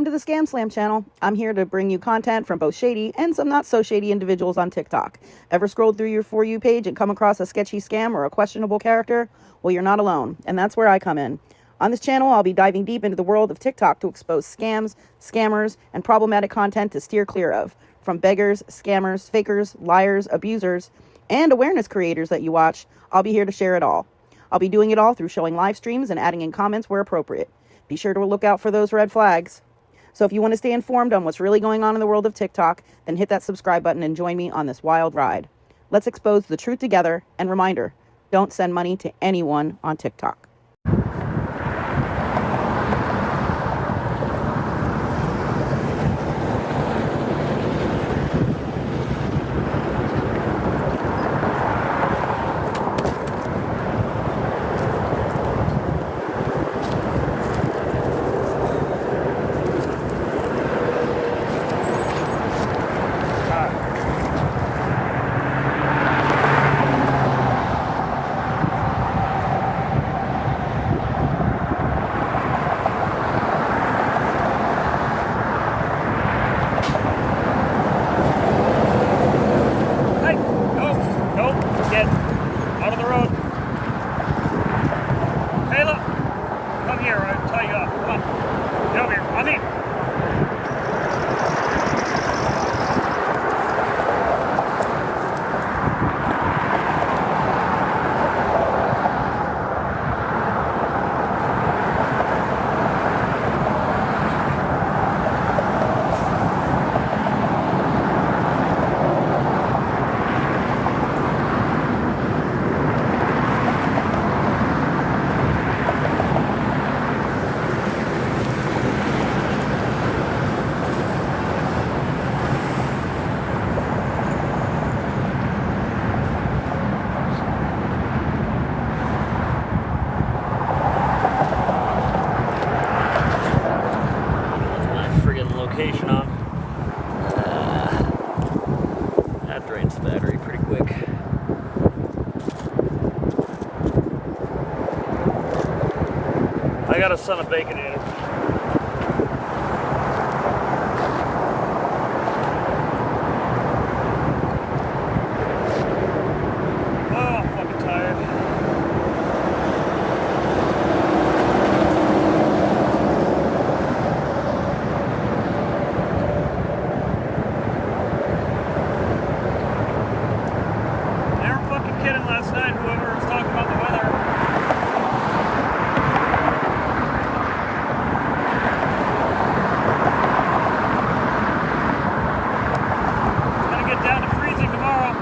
to the Scamslam channel. I'm here to bring you content from both shady and some not so shady individuals on TikTok. Ever scrolled through your For You page and come across a sketchy scam or a questionable character? Well, you're not alone, and that's where I come in. On this channel, I'll be diving deep into the world of TikTok to expose scams, scammers, and problematic content to steer clear of. From beggars, scammers, fakers, liars, abusers, and awareness creators that you watch, I'll be here to share it all. I'll be doing it all through showing live streams and adding in comments where appropriate. Be sure to look out for those red flags. So if you want to stay informed on what's really going on in the world of TikTok, then hit that subscribe button and join me on this wild ride. Let's expose the truth together, and reminder, don't send money to anyone on TikTok. Out of the road. Hey, look. Come here. I'll tie you up. Come on. Get over here. I'm in. Location on. That drains the battery pretty quick. I got a son of baconator. Oh, I'm fucking tired. Last night, whoever was talking about the weather. It's gonna get down to freezing tomorrow.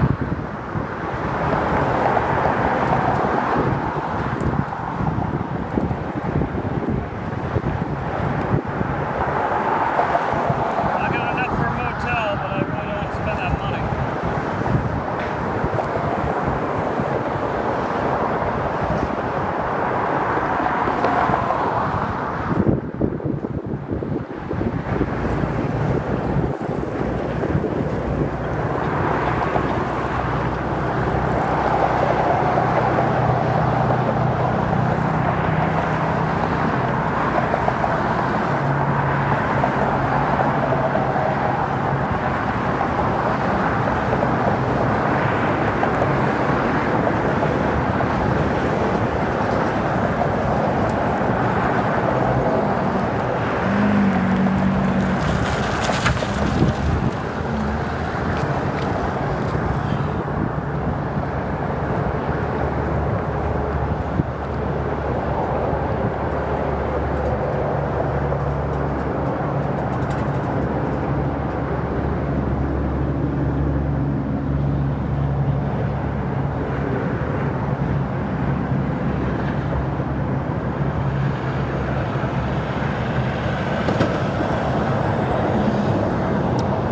I got enough for a motel, but I really don't want to spend that money.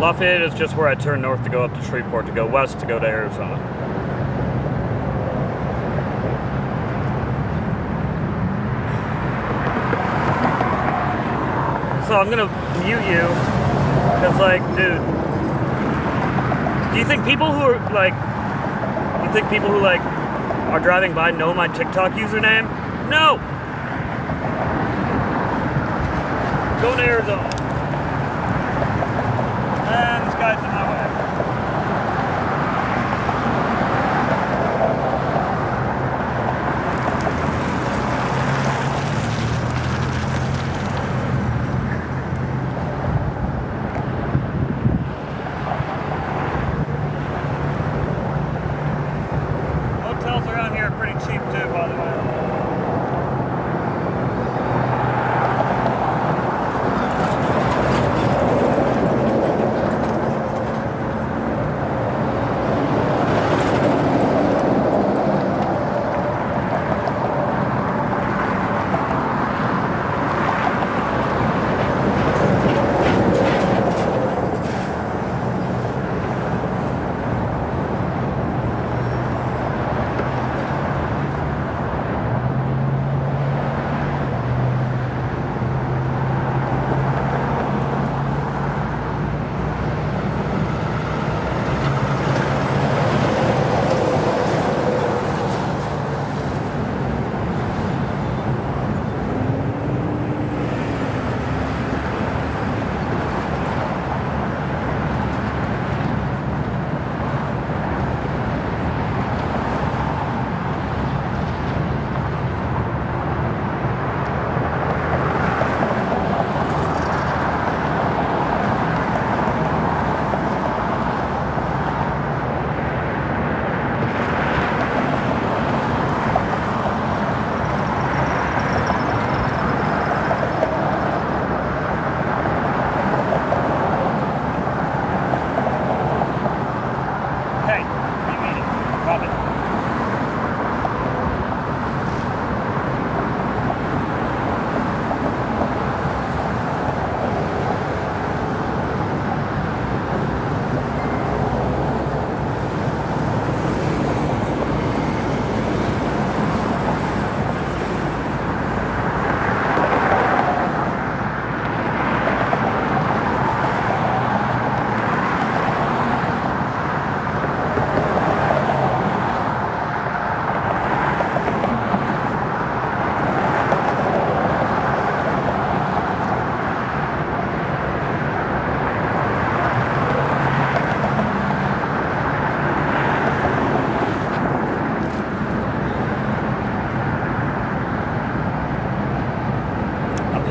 Lafayette is just where I turn north to go up to Shreveport, to go west to go to Arizona. So I'm gonna mute you, because like, dude, do you think people who are driving by know my TikTok username? No! Going to Arizona.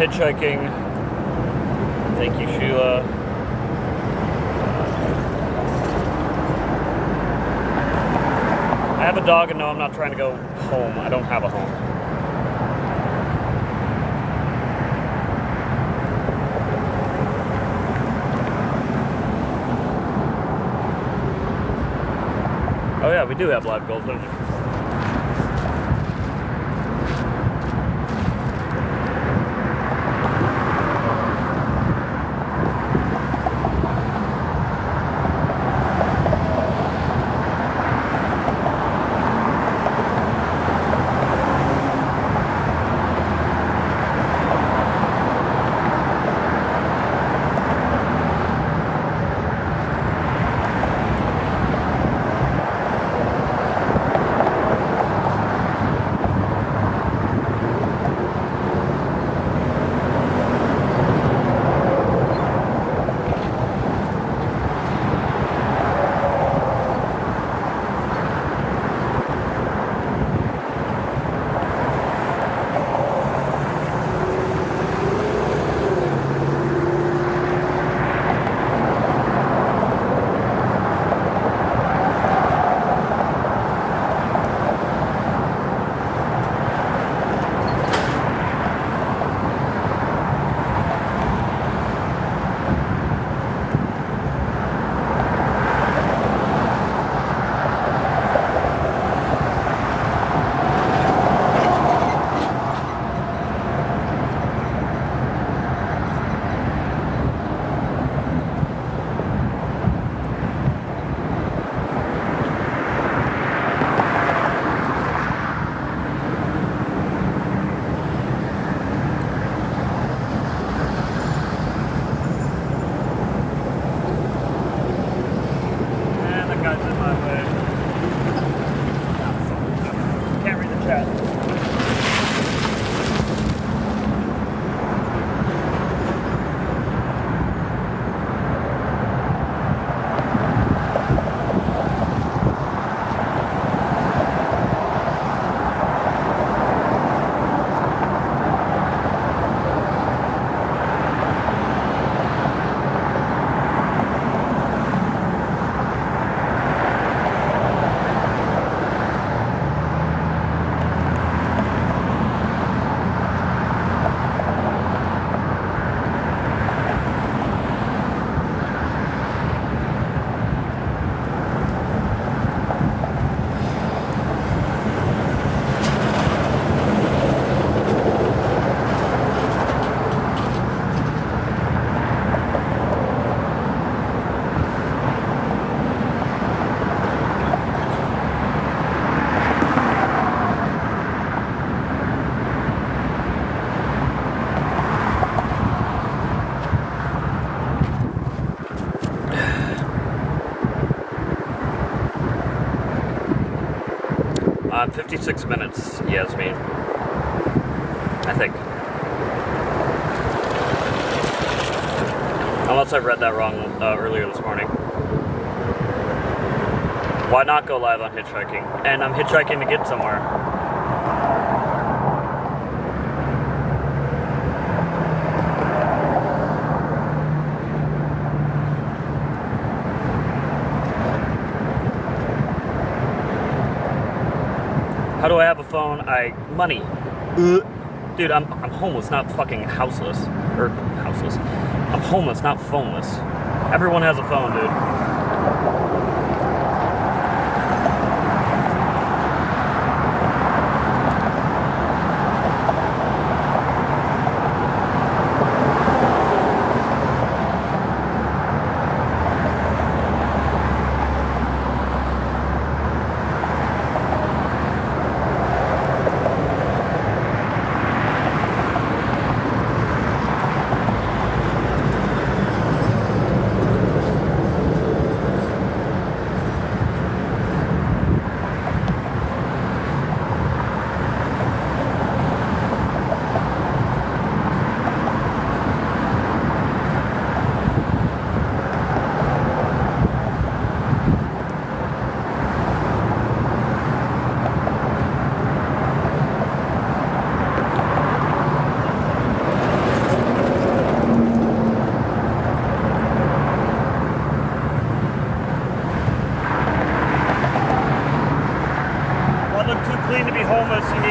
hitchhiking. Thank you, Sheila. I have a dog and no, I'm not trying to go home. I don't have a home. Oh yeah, we do have live goals, don't we? on 56 minutes, Yasmin. I think. Unless I read that wrong earlier this morning. Why not go live on hitchhiking? And I'm hitchhiking to get somewhere. How do I have a phone? Money. Dude, I'm homeless, not fucking houseless. Or houseless. I'm homeless, not phoneless. Everyone has a phone, dude.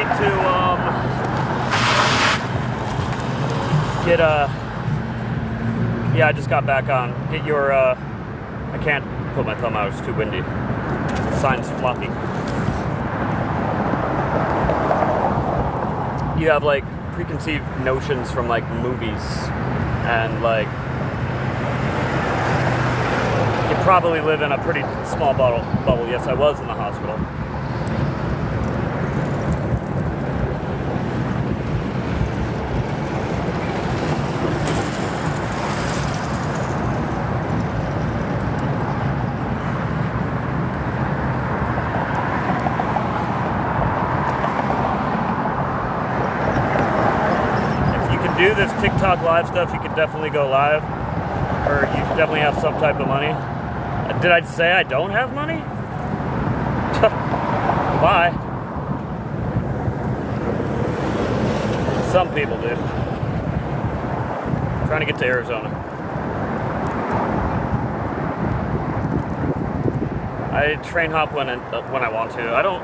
need to get yeah, I just got back on. Get your I can't put my thumb out, it's too windy. The sign's floppy. You have like preconceived notions from like movies and like you probably live in a pretty small bubble. Yes, I was in the hospital. Do this TikTok live stuff, you could definitely go live, or you definitely have some type of money. Did I say I don't have money? Bye. Some people do. I'm trying to get to Arizona. I train hop when I want to. I don't.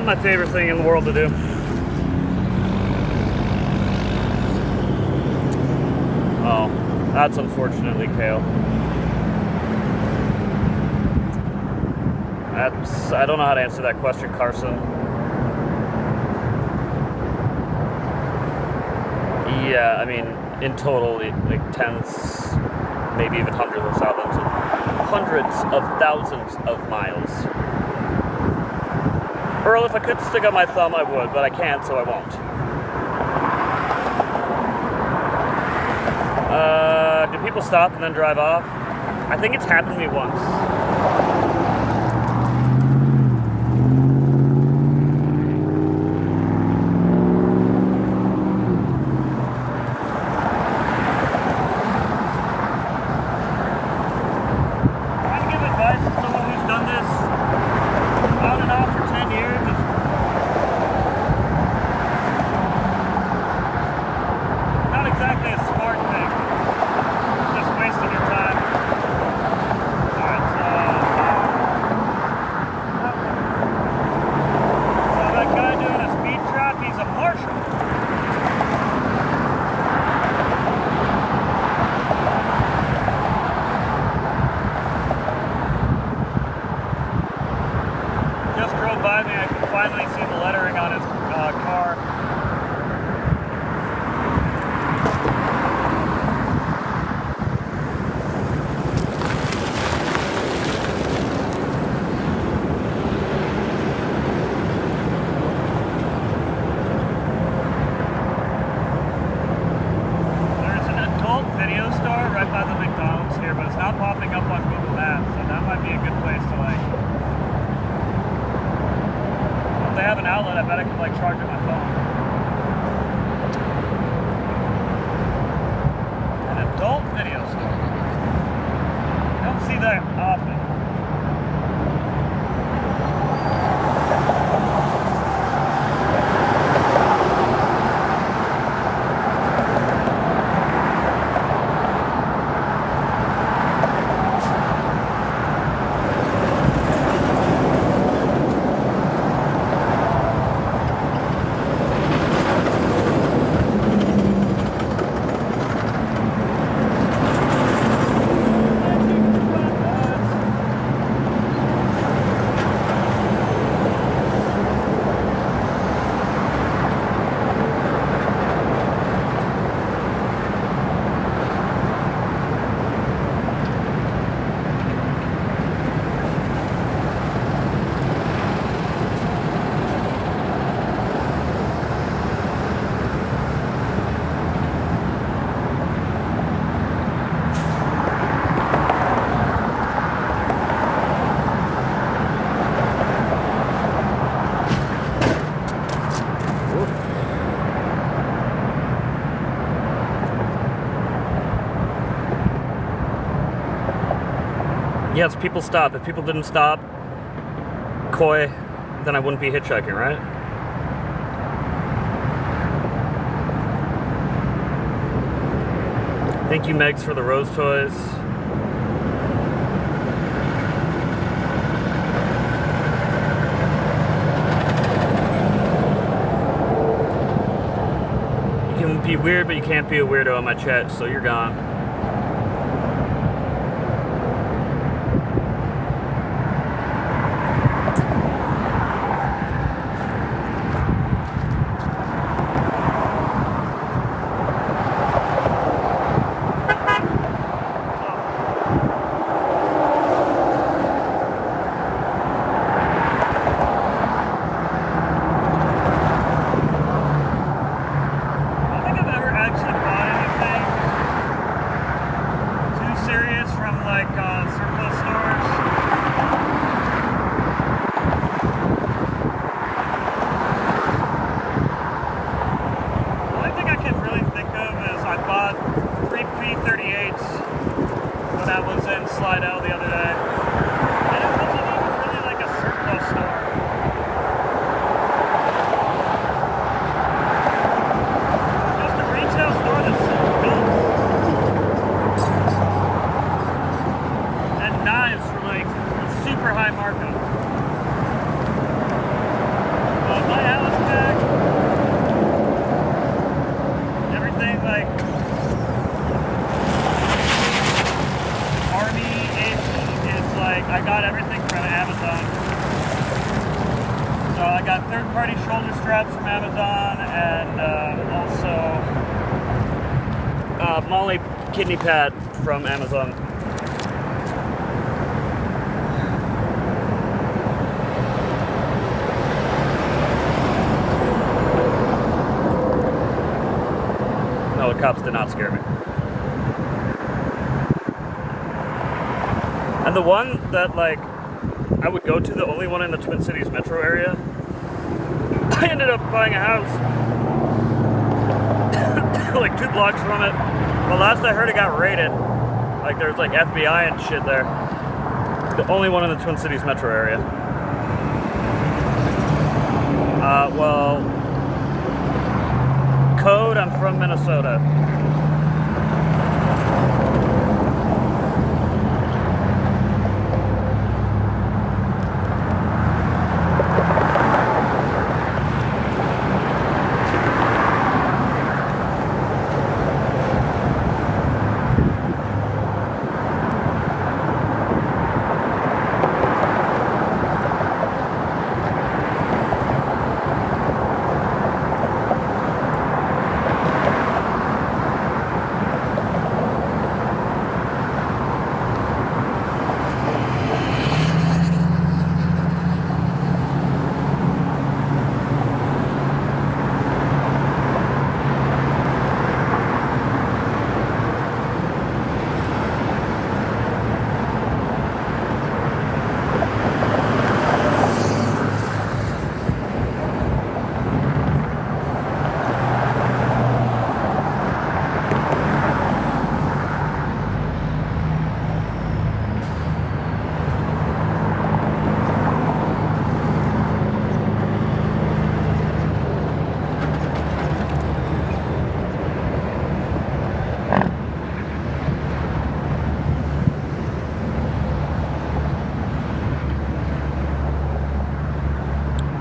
My favorite thing in the world to do. Oh, that's unfortunately Kale. I don't know how to answer that question, Carson. Yeah, I mean, in total, like tens, maybe even hundreds of thousands of miles. Earl, if I could stick out my thumb, I would, but I can't, so I won't. Do people stop and then drive off? I think it's happened to me once. Yes, people stop. If people didn't stop, coy, then I wouldn't be hitchhiking, right? Thank you, Megs, for the rose toys. You can be weird, but you can't be a weirdo in my chat, so you're gone. Kidney pad from Amazon. No, the cops did not scare me. And the one that, like, I would go to, the only one in the Twin Cities metro area, I ended up buying a house like 2 blocks from it. Well, last I heard it got raided. Like, there's like FBI and shit there. The only one in the Twin Cities metro area. Well, code, I'm from Minnesota.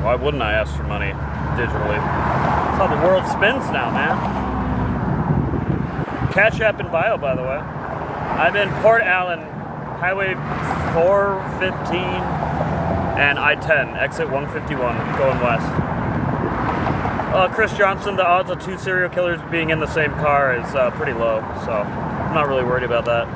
Why wouldn't I ask for money digitally? That's how the world spins now, man. Cash App in bio, by the way. I'm in Port Allen, Highway 415 and I-10, exit 151, going west. Chris Johnson, the odds of 2 serial killers being in the same car is pretty low, so I'm not really worried about that.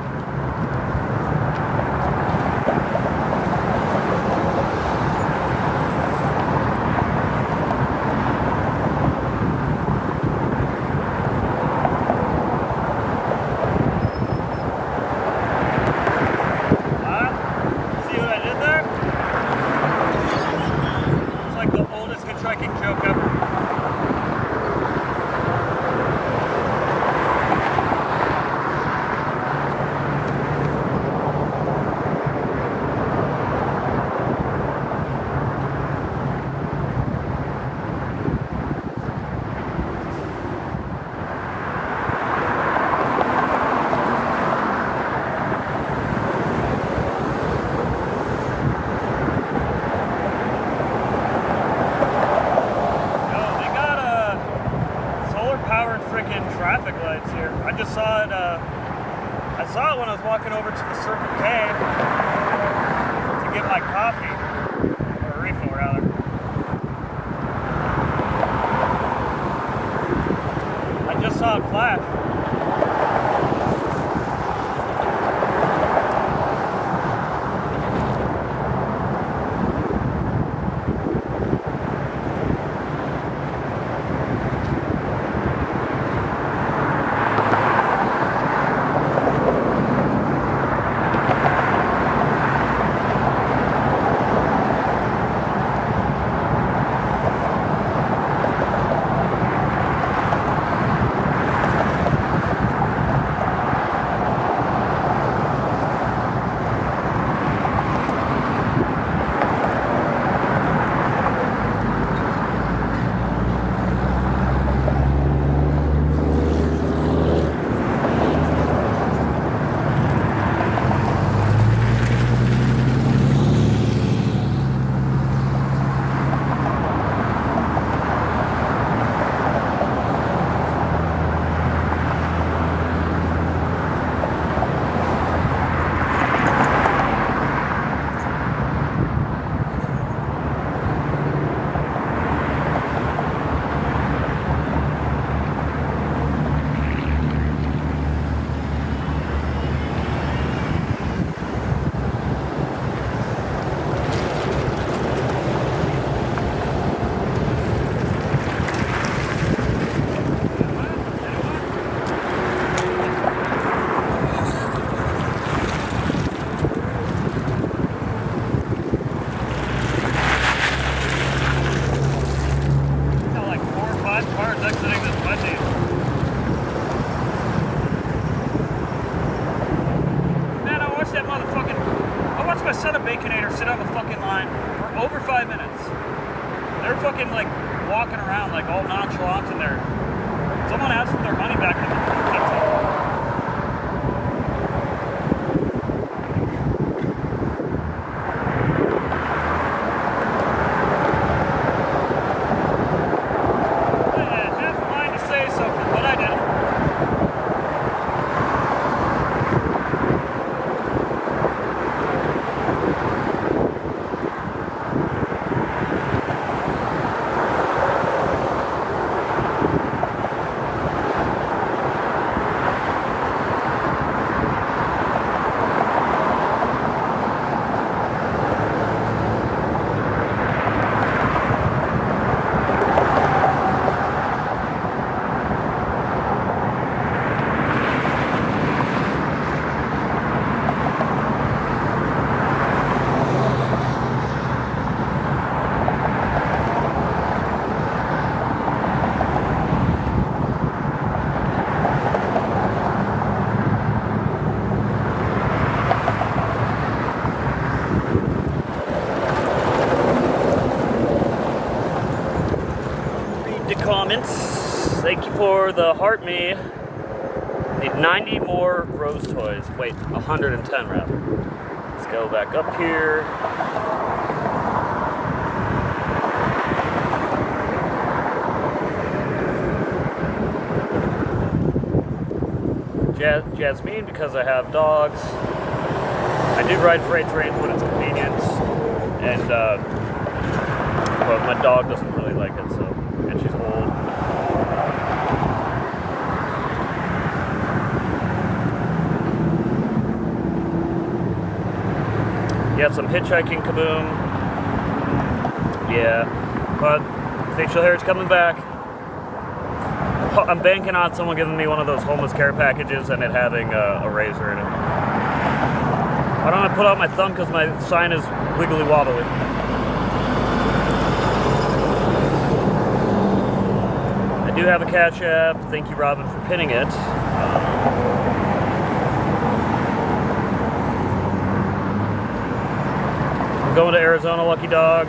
walking over to the Circle K to get my coffee, or a refill rather. I just saw it flash. Walking around like all nonchalant in there. Someone asked for their money back. Half a line to say something, but I didn't. Comments. Thank you for the heart me. Need 90 more Rose toys. Wait, 110 rather. Let's go back up here. Jasmine because I have dogs. I do ride freight trains when it's convenient, and but my dog doesn't really like it, so. And she's old. Got some hitchhiking kaboom. Yeah, but facial hair is coming back. I'm banking on someone giving me one of those homeless care packages and it having a razor in it. I don't want to put out my thumb because my sign is wiggly wobbly. I do have a Cash App. Thank you, Robin, for pinning it. I'm going to Arizona, lucky dog.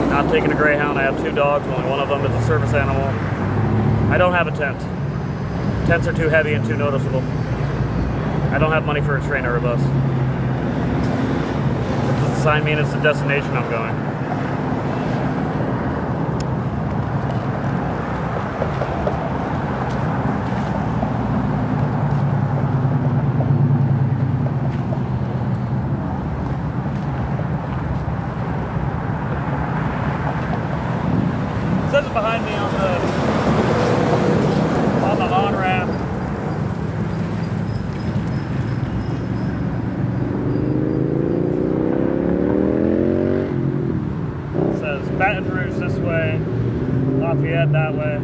Not taking a Greyhound. I have 2 dogs. Only one of them is a service animal. I don't have a tent. Tents are too heavy and too noticeable. I don't have money for a train or a bus. Does the sign mean it's the destination I'm going? behind me on the on-ramp. It says Baton Rouge this way, Lafayette that way.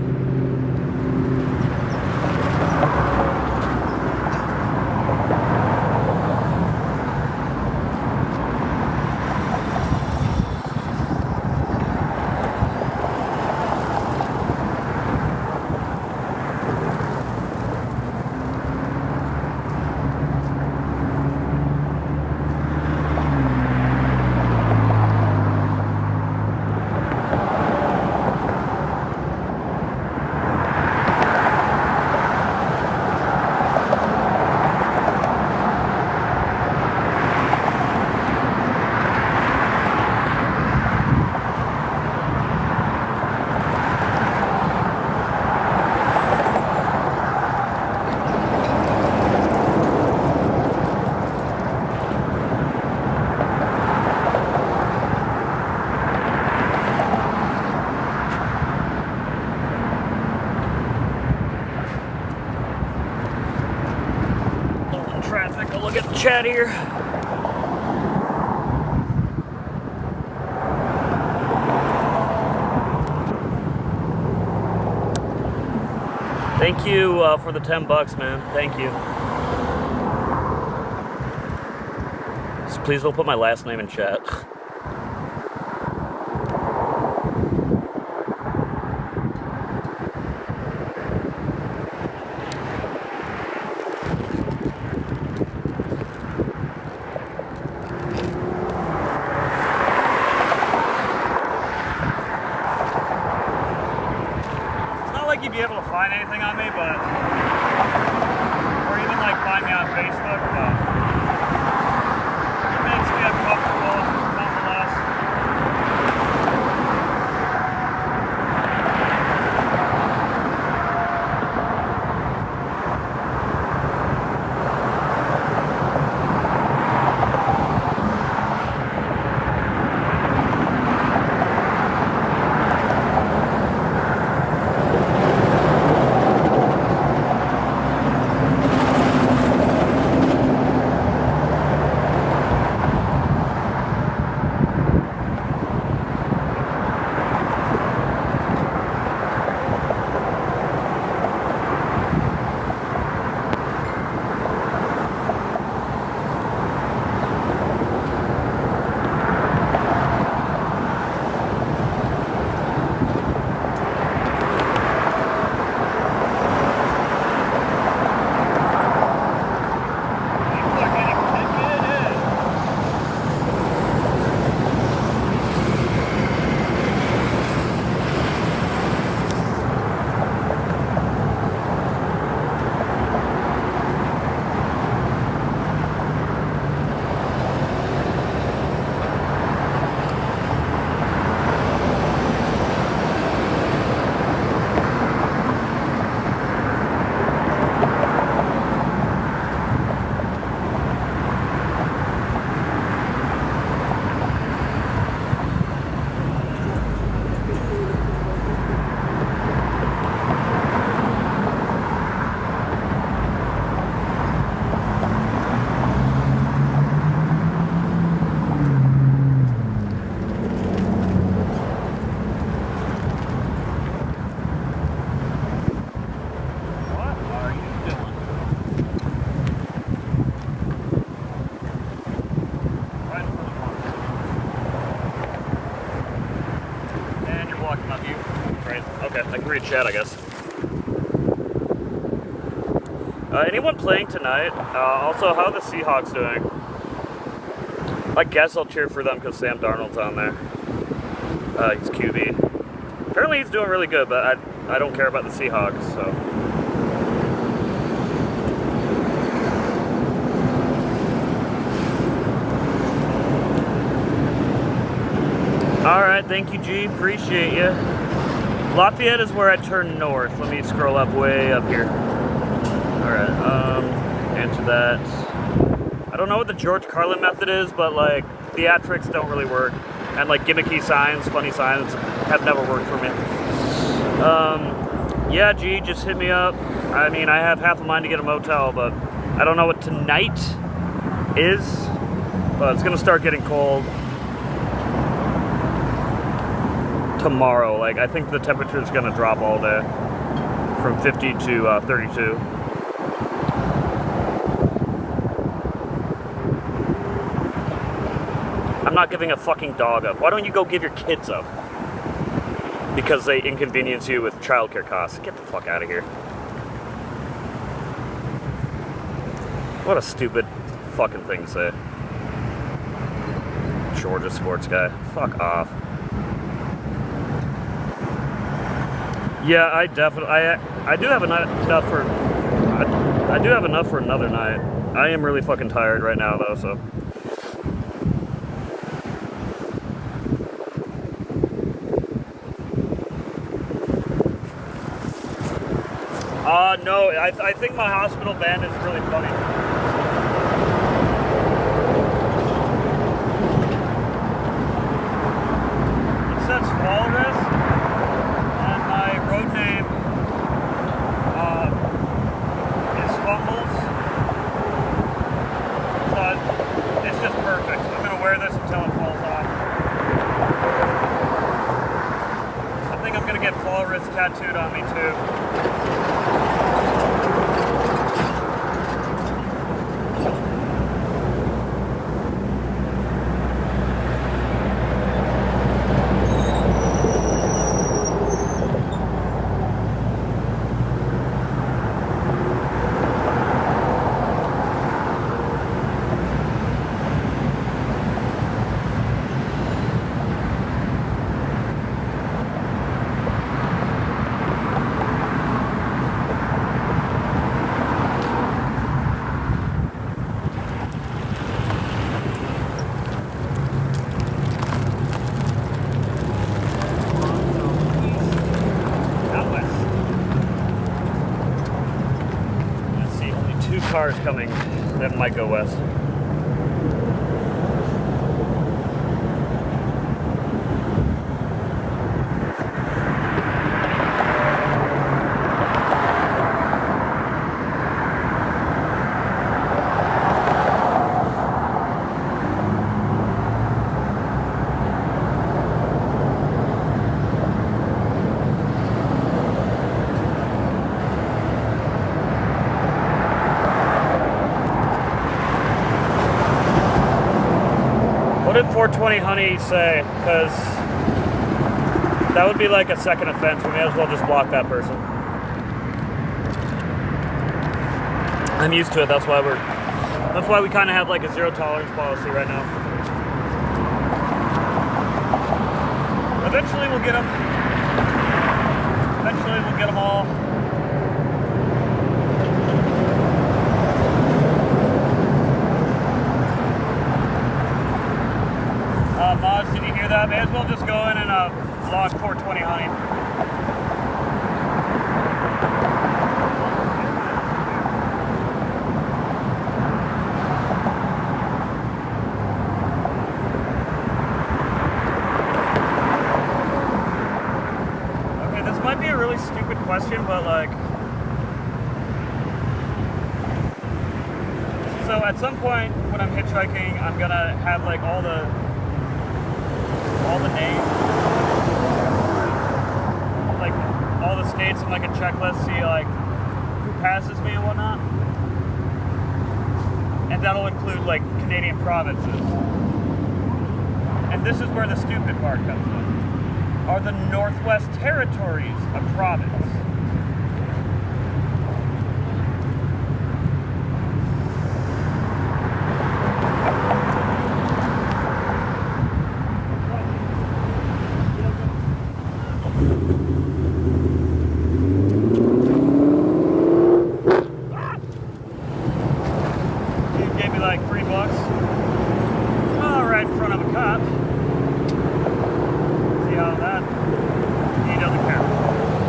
Traffic. I'll look at the chat here. Thank you for the $10, man. Thank you. Just please don't put my last name in chat. You'd be able to find anything on me, but or even like find me on Facebook, but it makes me uncomfortable nonetheless. Chat, I guess. Anyone playing tonight? Also, how are the Seahawks doing? I guess I'll cheer for them because Sam Darnold's on there. He's QB. Apparently he's doing really good, but I don't care about the Seahawks, so. Alright, thank you, G. Appreciate you. Lafayette is where I turn north. Let me scroll up way up here. Alright, answer that. I don't know what the George Carlin method is, but like theatrics don't really work. And like gimmicky signs, funny signs have never worked for me. Yeah, G, just hit me up. I mean, I have half a mind to get a motel, but I don't know what tonight is. But it's gonna start getting cold tomorrow. Like, I think the temperature is gonna drop all day from 50 to 32. I'm not giving a fucking dog up. Why don't you go give your kids up? Because they inconvenience you with childcare costs. Get the fuck out of here. What a stupid fucking thing to say. Georgia sports guy. Fuck off. Yeah, I definitely, I do have enough for, I do have enough for another night. I am really fucking tired right now though, so. No, I think my hospital band is really funny. It says Walrus, and my road name is Fumbles. So it's just perfect. I'm gonna wear this until it falls off. I think I'm gonna get Walrus tattooed on me too. Cars coming that might go west. What did 420 Honey say? Because that would be like a second offense. We may as well just block that person. I'm used to it. That's why we kind of have like a zero tolerance policy right now. Eventually we'll get them. Eventually we'll get them all. Mods, did you hear that? May as well just go in and log 420 Honey. Okay, this might be a really stupid question, but like, so at some point when I'm hitchhiking, I'm gonna have like all the names, like all the states in like a checklist, see like who passes me and whatnot, and that'll include like Canadian provinces. And this is where the stupid part comes in. Are the Northwest Territories a province?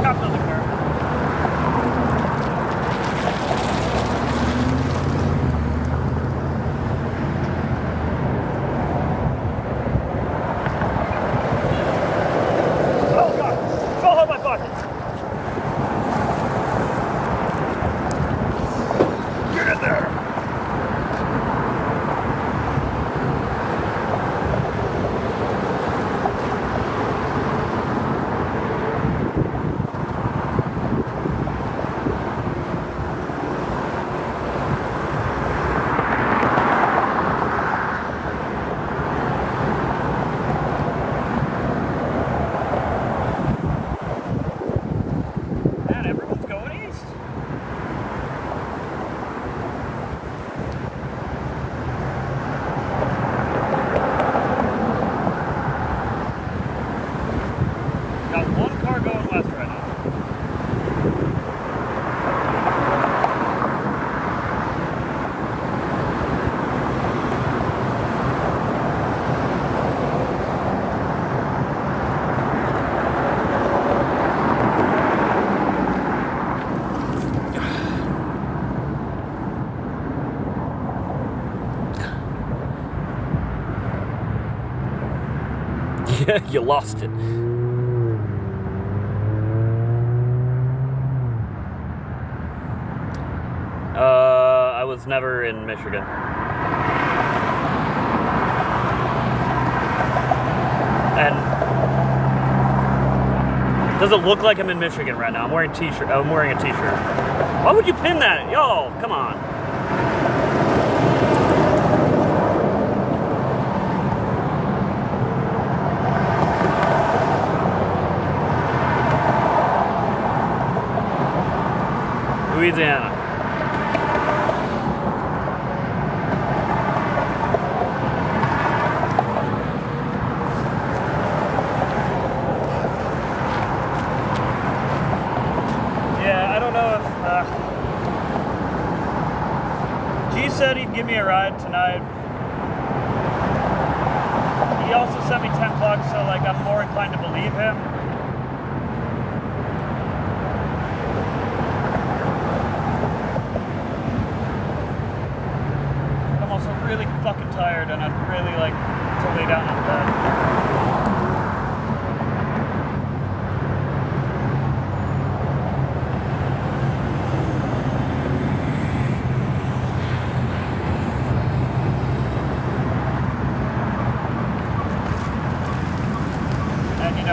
Cop doesn't care. You lost it. I was never in Michigan. And does it look like I'm in Michigan right now? I'm wearing a t-shirt. Why would you pin that? Yo, come on. Louisiana. Yeah, I don't know if G said he'd give me a ride tonight. He also sent me 10 bucks, so like I'm more inclined to believe him. I'm also really fucking tired, and I'd really like to lay down in bed.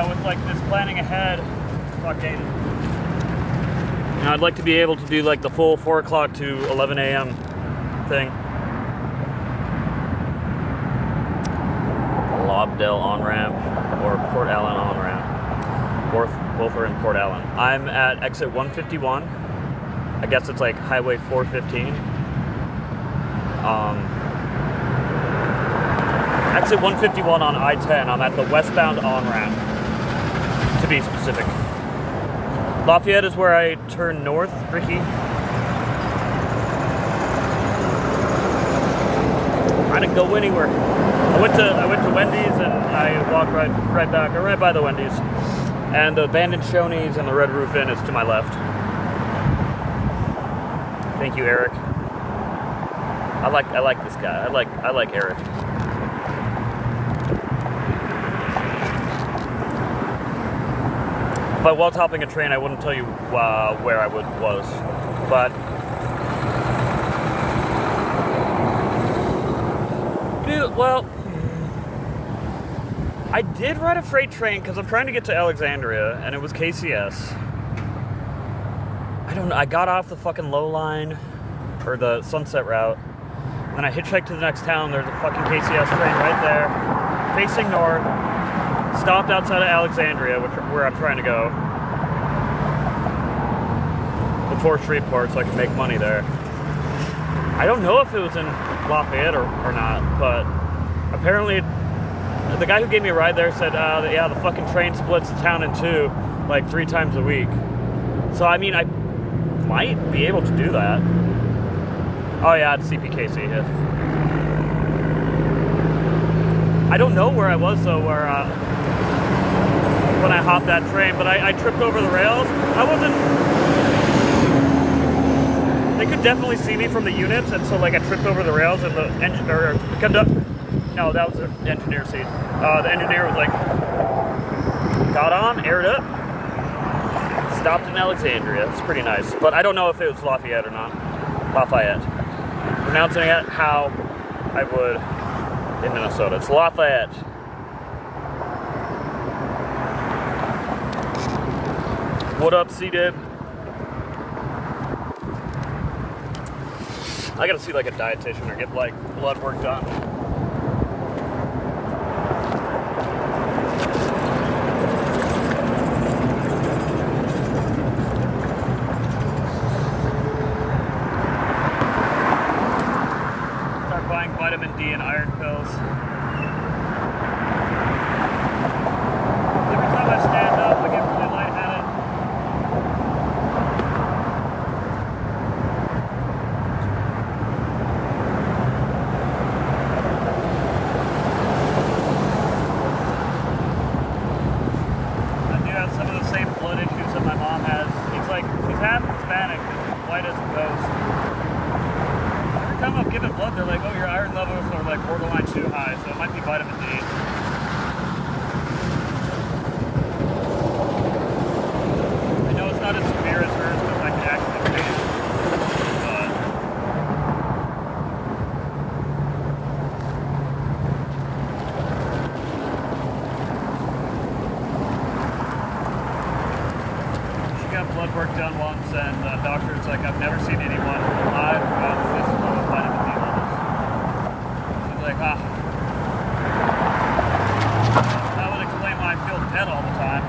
With like this planning ahead, fucking. You know, I'd like to be able to do like the full 4 o'clock to 11 a.m. thing. Lobdell on-ramp or Port Allen on-ramp. Both are in Port Allen. I'm at exit 151. I guess it's like Highway 415. Exit 151 on I-10. I'm at the westbound on-ramp, to be specific. Lafayette is where I turn north, Ricky. I didn't go anywhere. I went to Wendy's and I walked right back, or right by the Wendy's. And the abandoned Shoney's and the Red Roof Inn is to my left. Thank you, Eric. I like this guy. I like Eric. If I was hopping a train, I wouldn't tell you where I was, but dude, well, I did ride a freight train because I'm trying to get to Alexandria, and it was KCS. I don't know. I got off the fucking low line or the Sunset route, and then I hitchhiked to the next town. There's a fucking KCS train right there, facing north. Stopped outside of Alexandria, where I'm trying to go, before Shreveport, so I can make money there. I don't know if it was in Lafayette or not, but apparently the guy who gave me a ride there said, yeah, the fucking train splits the town in two, like 3 times a week. So, I mean, I might be able to do that. Oh, yeah, it's CPKC, yeah. I don't know where I was, though, when I hopped that train, but I tripped over the rails. They could definitely see me from the units, and so like I tripped over the rails, and the no, that was the engineer seat. The engineer was like, got on, aired up, stopped in Alexandria. It's pretty nice, but I don't know if it was Lafayette or not. Lafayette. Pronouncing it how I would in Minnesota. It's Lafayette. What up, C-Dib? I gotta see like a dietitian or get like blood work done. Start buying vitamin D and iron pills. Every time I stand up, I get really lightheaded. They're like, oh, your iron levels are like borderline too high, so it might be vitamin D. blood work done once, and the doctor's like, I've never seen anyone alive who has this low of vitamin D levels. She's like, that would explain why I feel dead all the time.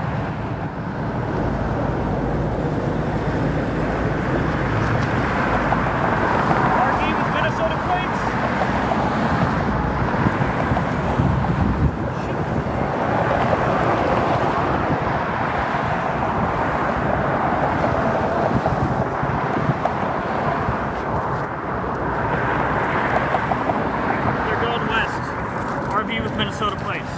RG with Minnesota plates. With Minnesota plates.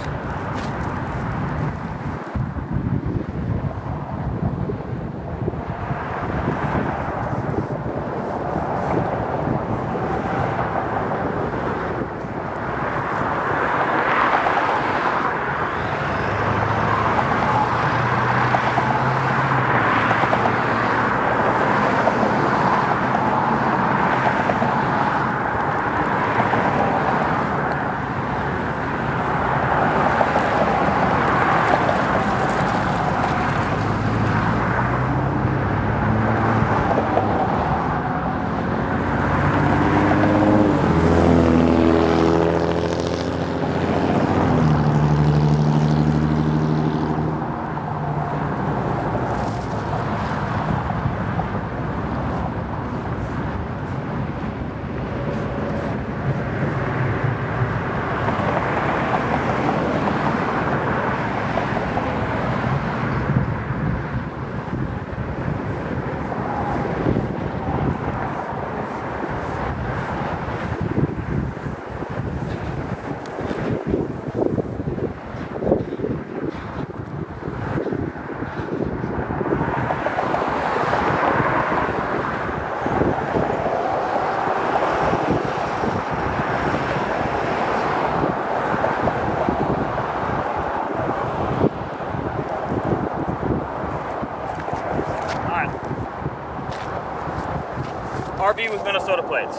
RV with Minnesota plates.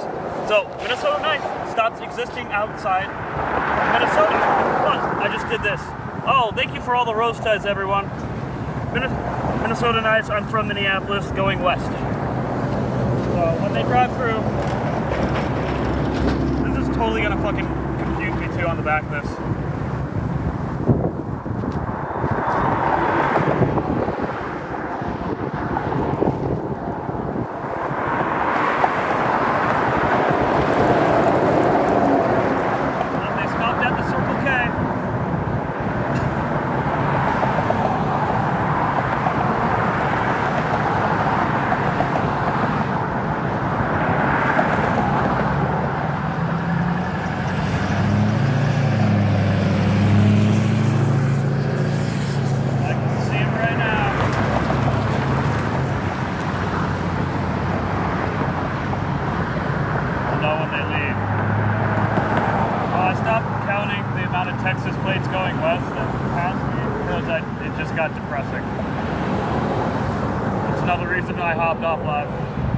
So, Minnesota Knife stops existing outside Minnesota. But I just did this. Oh, thank you for all the rose ties, everyone. Minnesota Knives, I'm from Minneapolis, going west. So, when they drive through, this is totally gonna fucking confuse me too on the back of this. Texas plates going west and past me because it just got depressing. That's another reason I hopped off live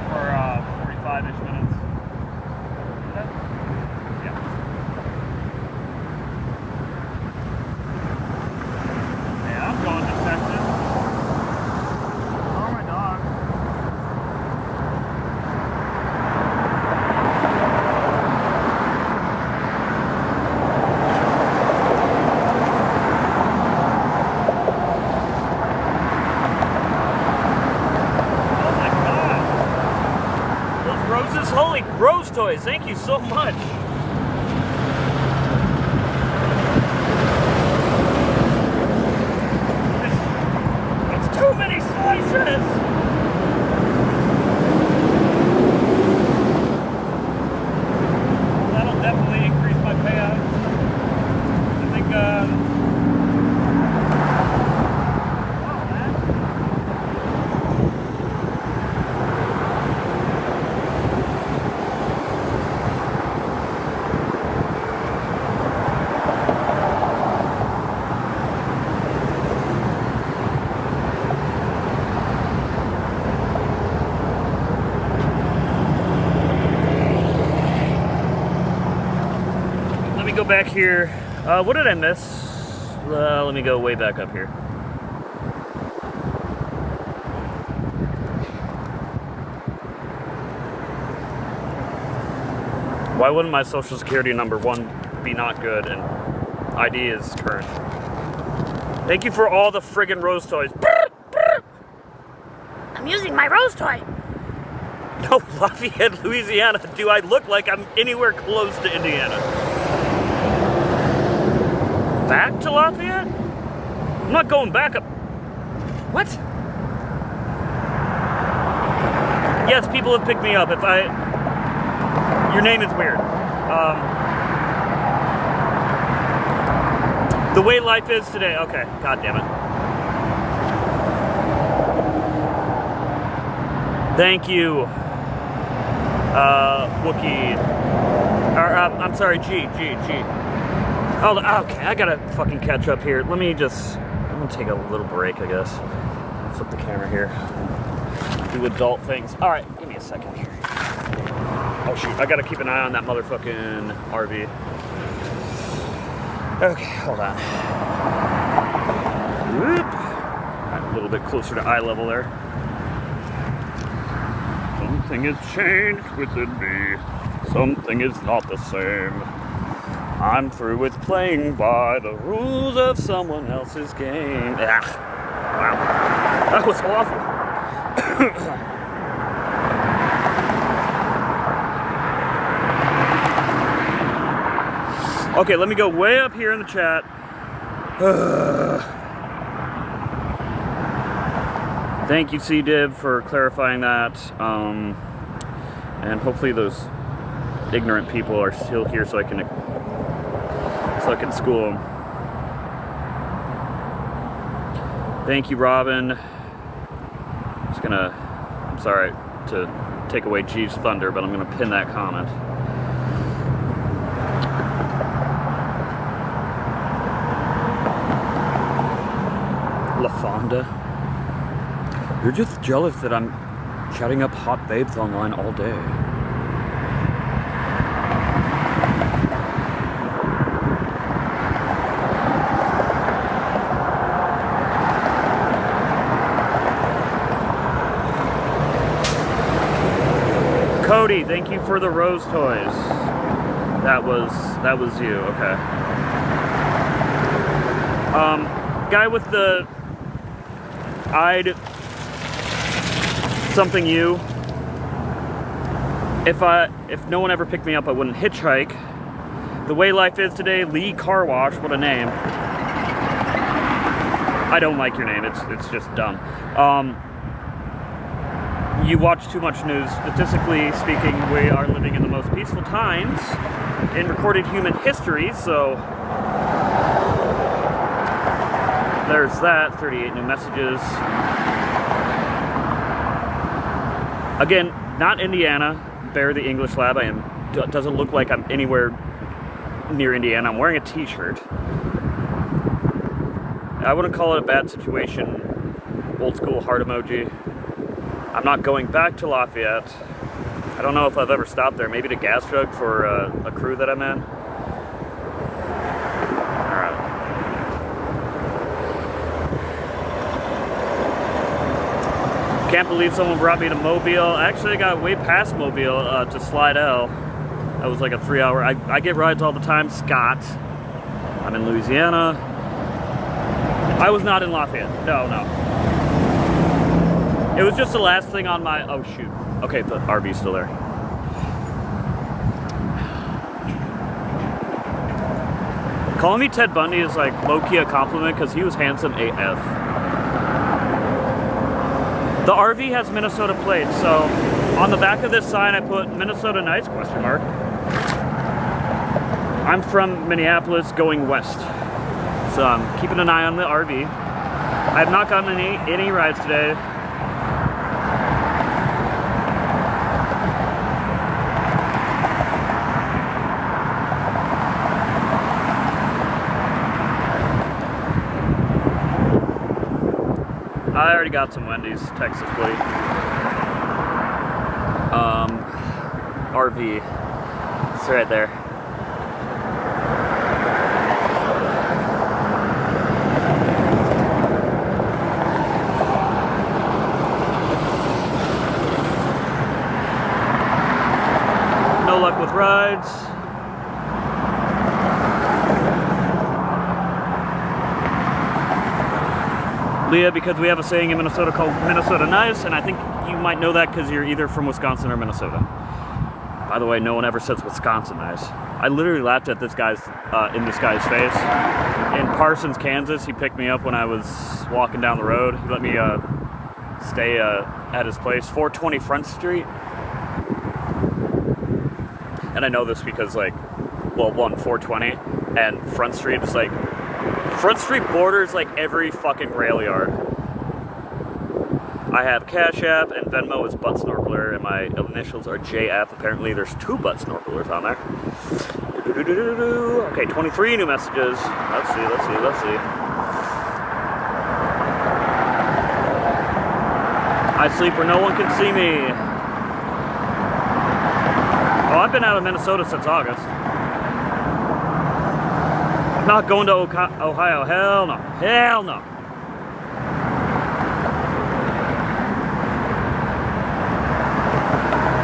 for 45-ish minutes. Yeah. Yeah, I'm going to Texas. Oh, my dog. Holy Rose Toys, thank you so much. It's too many slices. That'll definitely increase my payouts. I think, go back here. What did I miss? Let me go way back up here. Why wouldn't my social security number, one, be not good and ID is current? Thank you for all the friggin' rose toys. I'm using my rose toy. No, Lafayette, Louisiana. Do I look like I'm anywhere close to Indiana? Back to Lafayette? I'm not going back up. What? Yes, people have picked me up. Your name is weird. The way life is today. Okay, god damn it. Thank you, Wookie. I'm sorry, G. Oh, okay, I gotta fucking catch up here. I'm gonna take a little break, I guess. Flip the camera here. Do adult things. Alright, give me a second here. Oh shoot, I gotta keep an eye on that motherfucking RV. Okay, hold on. Whoop. Right, a little bit closer to eye level there. Something has changed within me. Something is not the same. I'm through with playing by the rules of someone else's game. Ah, wow, that was awful. Okay, let me go way up here in the chat. Thank you, C-Div, for clarifying that. And hopefully those ignorant people are still here so I can school them. Thank you, Robin. I'm sorry to take away G's thunder, but I'm gonna pin that comment. LaFonda. You're just jealous that I'm chatting up hot babes online all day. Cody, thank you for the rose toys. That was you, okay. Guy with the I'd something you. If no one ever picked me up, I wouldn't hitchhike. The way life is today, Lee Car Wash, what a name. I don't like your name, it's just dumb. You watch too much news. Statistically speaking, we are living in the most peaceful times in recorded human history, so there's that. 38 new messages. Again, not Indiana. Bear the English Lab. Doesn't look like I'm anywhere near Indiana. I'm wearing a t-shirt. I wouldn't call it a bad situation. Old school heart emoji. I'm not going back to Lafayette. I don't know if I've ever stopped there. Maybe to gas jug for a crew that I'm in. Alright. Can't believe someone brought me to Mobile. Actually, I got way past Mobile to Slidell. That was like a 3-hour. I get rides all the time. Scott. I'm in Louisiana. I was not in Lafayette. No. It was just the last thing on my... Oh, shoot. Okay, the RV's still there. Calling me Ted Bundy is like low-key a compliment because he was handsome AF. The RV has Minnesota plates, so on the back of this sign I put Minnesota nice, question mark. I'm from Minneapolis going west. So I'm keeping an eye on the RV. I have not gotten any rides today. I already got some Wendy's, Texas buddy. RV. It's right there. No luck with rides. Leah, because we have a saying in Minnesota called Minnesota nice, and I think you might know that because you're either from Wisconsin or Minnesota. By the way, no one ever says Wisconsin nice. I literally laughed at this guy's in this guy's face. In Parsons, Kansas, he picked me up when I was walking down the road. He let me stay at his place, 420 Front Street. And I know this because, like, well, 420 and Front Street is like, Front Street borders like every fucking rail yard. I have Cash App and Venmo is Butt Snorkeler, and my initials are JF. Apparently there's 2 Butt Snorkelers on there. Okay, 23 new messages. Let's see. I sleep where no one can see me. Oh, I've been out of Minnesota since August. I'm not going to Ohio. Hell no. Hell no.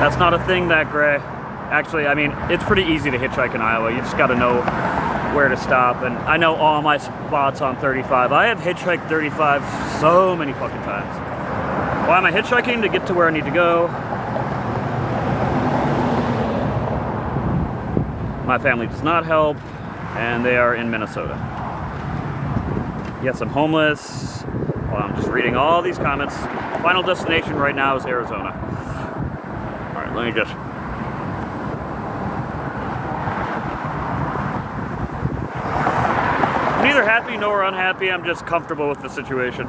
That's not a thing, that gray. Actually, I mean, it's pretty easy to hitchhike in Iowa. You just got to know where to stop. And I know all my spots on 35. I have hitchhiked 35 so many fucking times. Why am I hitchhiking? To get to where I need to go. My family does not help, and they are in Minnesota. Yes, I'm homeless. Well, I'm just reading all these comments. Final destination right now is Arizona. All right, let me just... I'm neither happy nor unhappy. I'm just comfortable with the situation.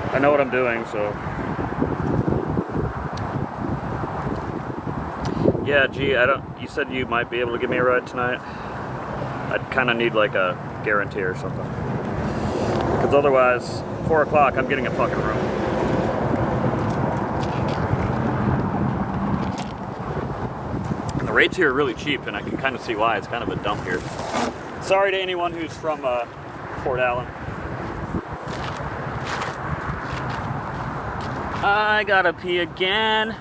I know what I'm doing, so... Yeah, gee, you said you might be able to give me a ride tonight. I'd kind of need like a guarantee or something. Because otherwise, 4 o'clock, I'm getting a fucking room. And the rates here are really cheap, and I can kind of see why. It's kind of a dump here. Sorry to anyone who's from Fort Allen. I gotta pee again.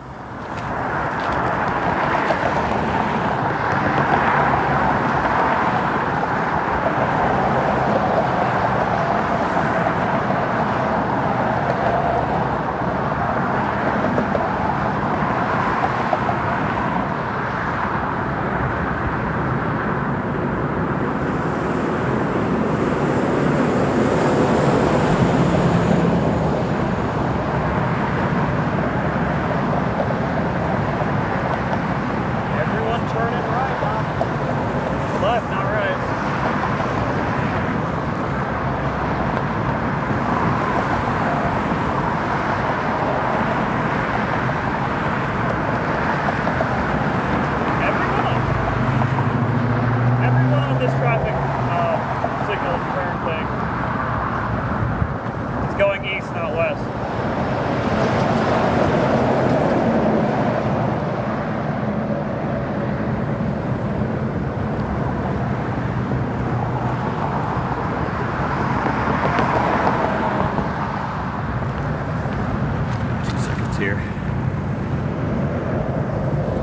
Here.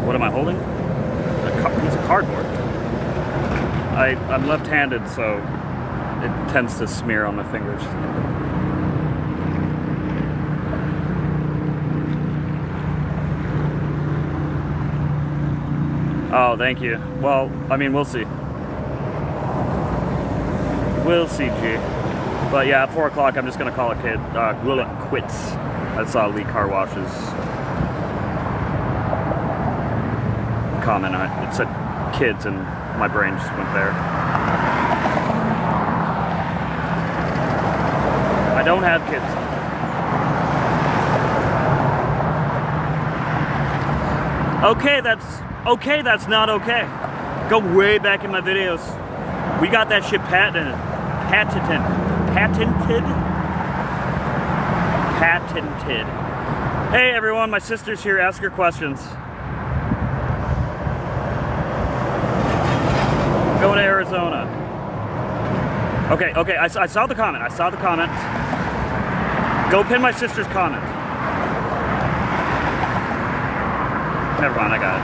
What am I holding? A piece of cardboard. I'm left-handed, so it tends to smear on my fingers. Oh, thank you. Well, I mean, we'll see. We'll see, G. But yeah, at 4 o'clock, I'm just gonna call it quits. I saw Lee Car Wash's comment. It said kids, and my brain just went there. I don't have kids. Okay, that's not okay. Go way back in my videos. We got that shit patented. Hey everyone, my sister's here. Ask her questions. I'm going to Arizona. Okay, I saw the comment. Go pin my sister's comment. Never mind, I got it.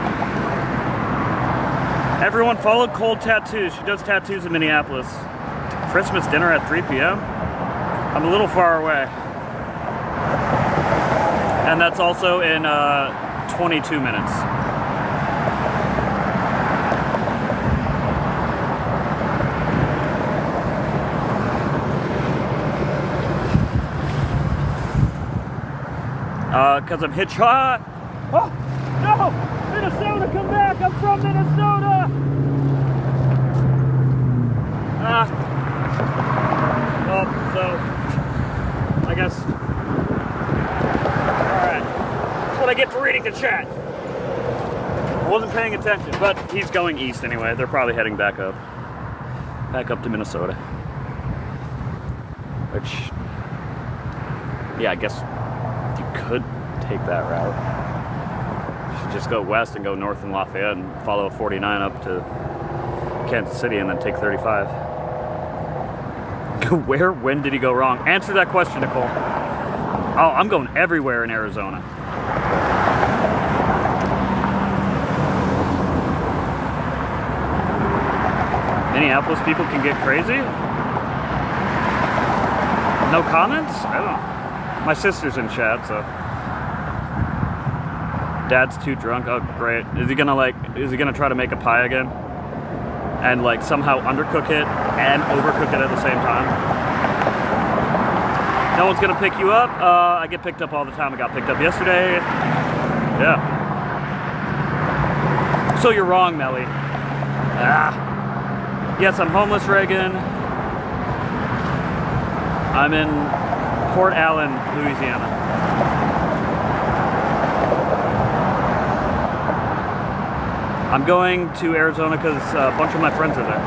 Everyone follow Cold Tattoos. She does tattoos in Minneapolis. Christmas dinner at 3 p.m. I'm a little far away. And that's also in 22 minutes. Because I'm hitch. Oh, no! Minnesota, come back! I'm from Minnesota! Well, so, I guess. Alright. That's what I get for reading the chat. I wasn't paying attention, but he's going east anyway. They're probably heading back up. Back up to Minnesota. Which, yeah, I guess you could take that route. You should just go west and go north in Lafayette and follow 49 up to Kansas City and then take 35. Where, when did he go wrong? Answer that question, Nicole. Oh, I'm going everywhere in Arizona. Minneapolis people can get crazy? No comments? I don't know. My sister's in chat, so. Dad's too drunk. Oh, great. Is he gonna try to make a pie again? And like somehow undercook it and overcook it at the same time? No one's gonna pick you up? I get picked up all the time. I got picked up yesterday. Yeah. So you're wrong, Melly. Yes, I'm homeless, Reagan. I'm in Port Allen, Louisiana. I'm going to Arizona because a bunch of my friends are there.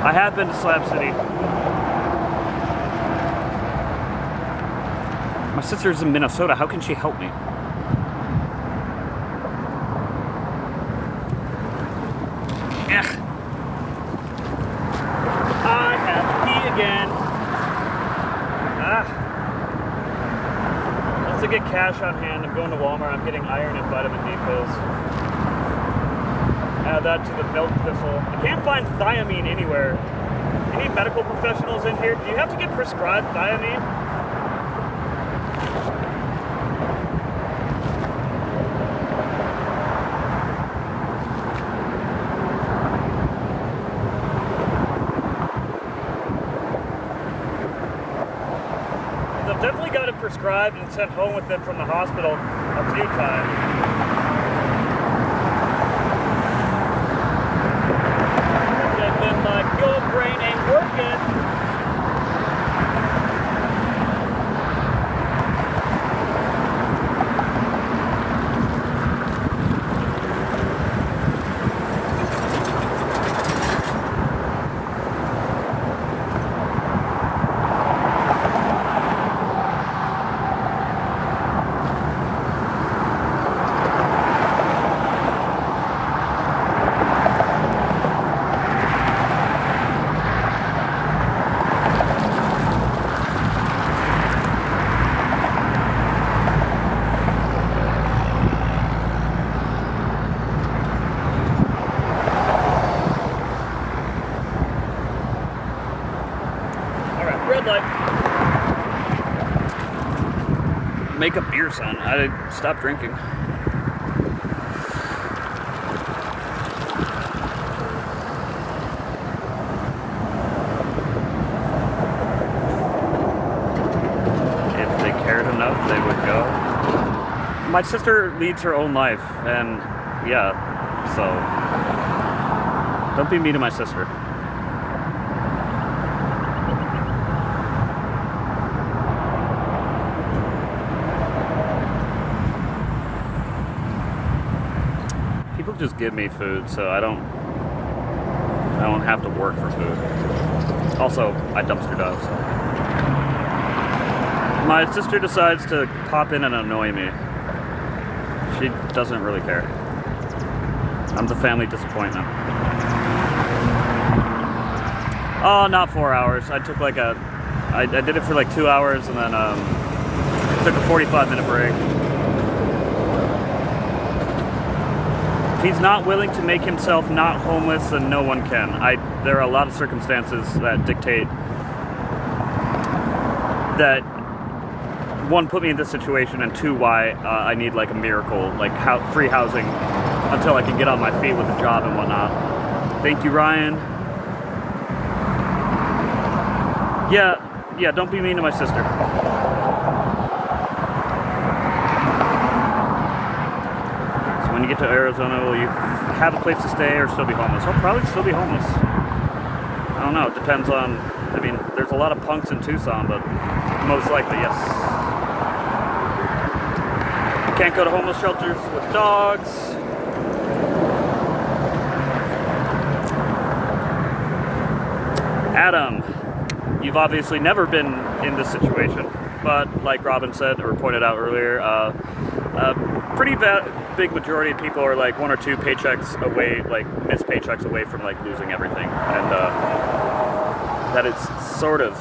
I have been to Slab City. My sister's in Minnesota. How can she help me? Ugh. I have to pee again. Once I get cash on hand, I'm going to Walmart. I'm getting iron and vitamin D pills. Add that to the milk thistle. I can't find thiamine anywhere. Any medical professionals in here? Do you have to get prescribed thiamine? I've definitely got it prescribed and sent home with it from the hospital a few times. Your brain ain't working. Make a beer sign. I stopped drinking. If they cared enough, they would go. My sister leads her own life, and yeah, so don't be mean to my sister. Just give me food so I don't have to work for food. Also, I dumpster dive, so. My sister decides to pop in and annoy me. She doesn't really care. I'm the family disappointment. Oh, not 4 hours. I took like I did it for like 2 hours and then took a 45-minute break. If he's not willing to make himself not homeless, then no one can. There are a lot of circumstances that dictate that, one, put me in this situation, and two, why I need like a miracle, like free housing until I can get on my feet with a job and whatnot. Thank you, Ryan. Yeah, don't be mean to my sister. So when you get to Arizona, will you have a place to stay or still be homeless? I'll probably still be homeless. I don't know, it depends on, I mean, there's a lot of punks in Tucson, but most likely, yes. Can't go to homeless shelters with dogs. Adam, you've obviously never been in this situation, but like Robin said or pointed out earlier, a pretty big majority of people are like 1 or 2 paychecks away, like missed paychecks away from like losing everything, and that is sort of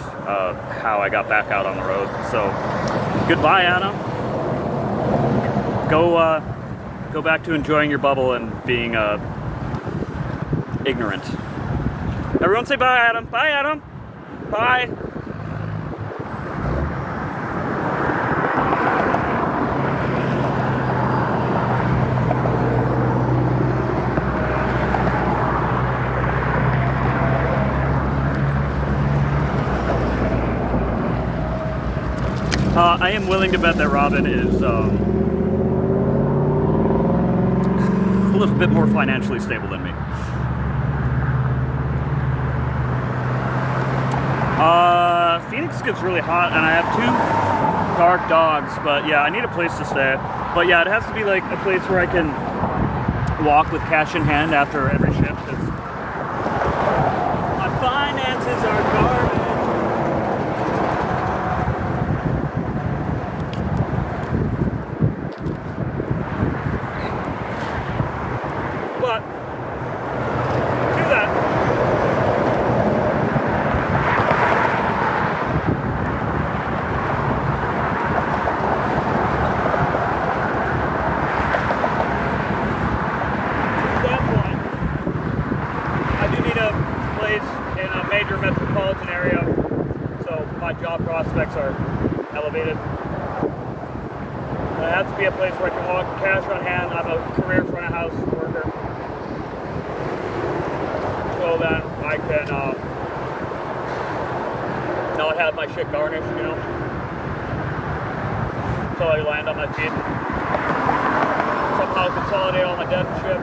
how I got back out on the road. So goodbye, Adam. Go back to enjoying your bubble and being ignorant. Everyone say bye, Adam. Bye, Adam. Bye. I am willing to bet that Robin is a little bit more financially stable than me. Phoenix gets really hot, and I have 2 dark dogs, but yeah, I need a place to stay. But yeah, it has to be like a place where I can walk with cash in hand after every shift, because my finances are garbage. But to that, major metropolitan area, so my job prospects are elevated. It has to be a place where I can walk cash on hand. I'm a career front of house worker, so then I can not have my shit garnished, you know, until I land on my feet. Somehow consolidate all my debt and shit.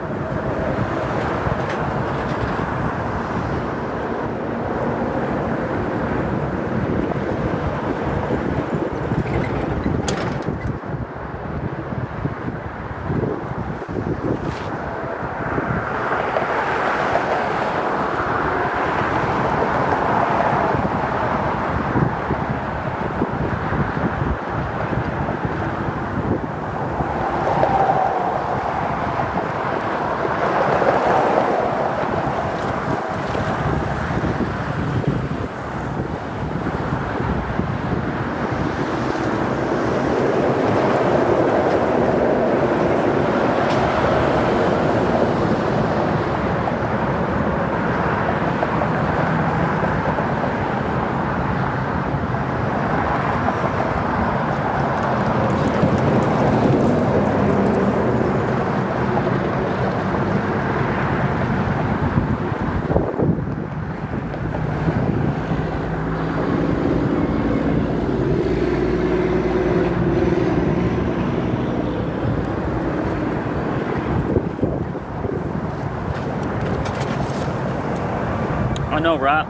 I know, right?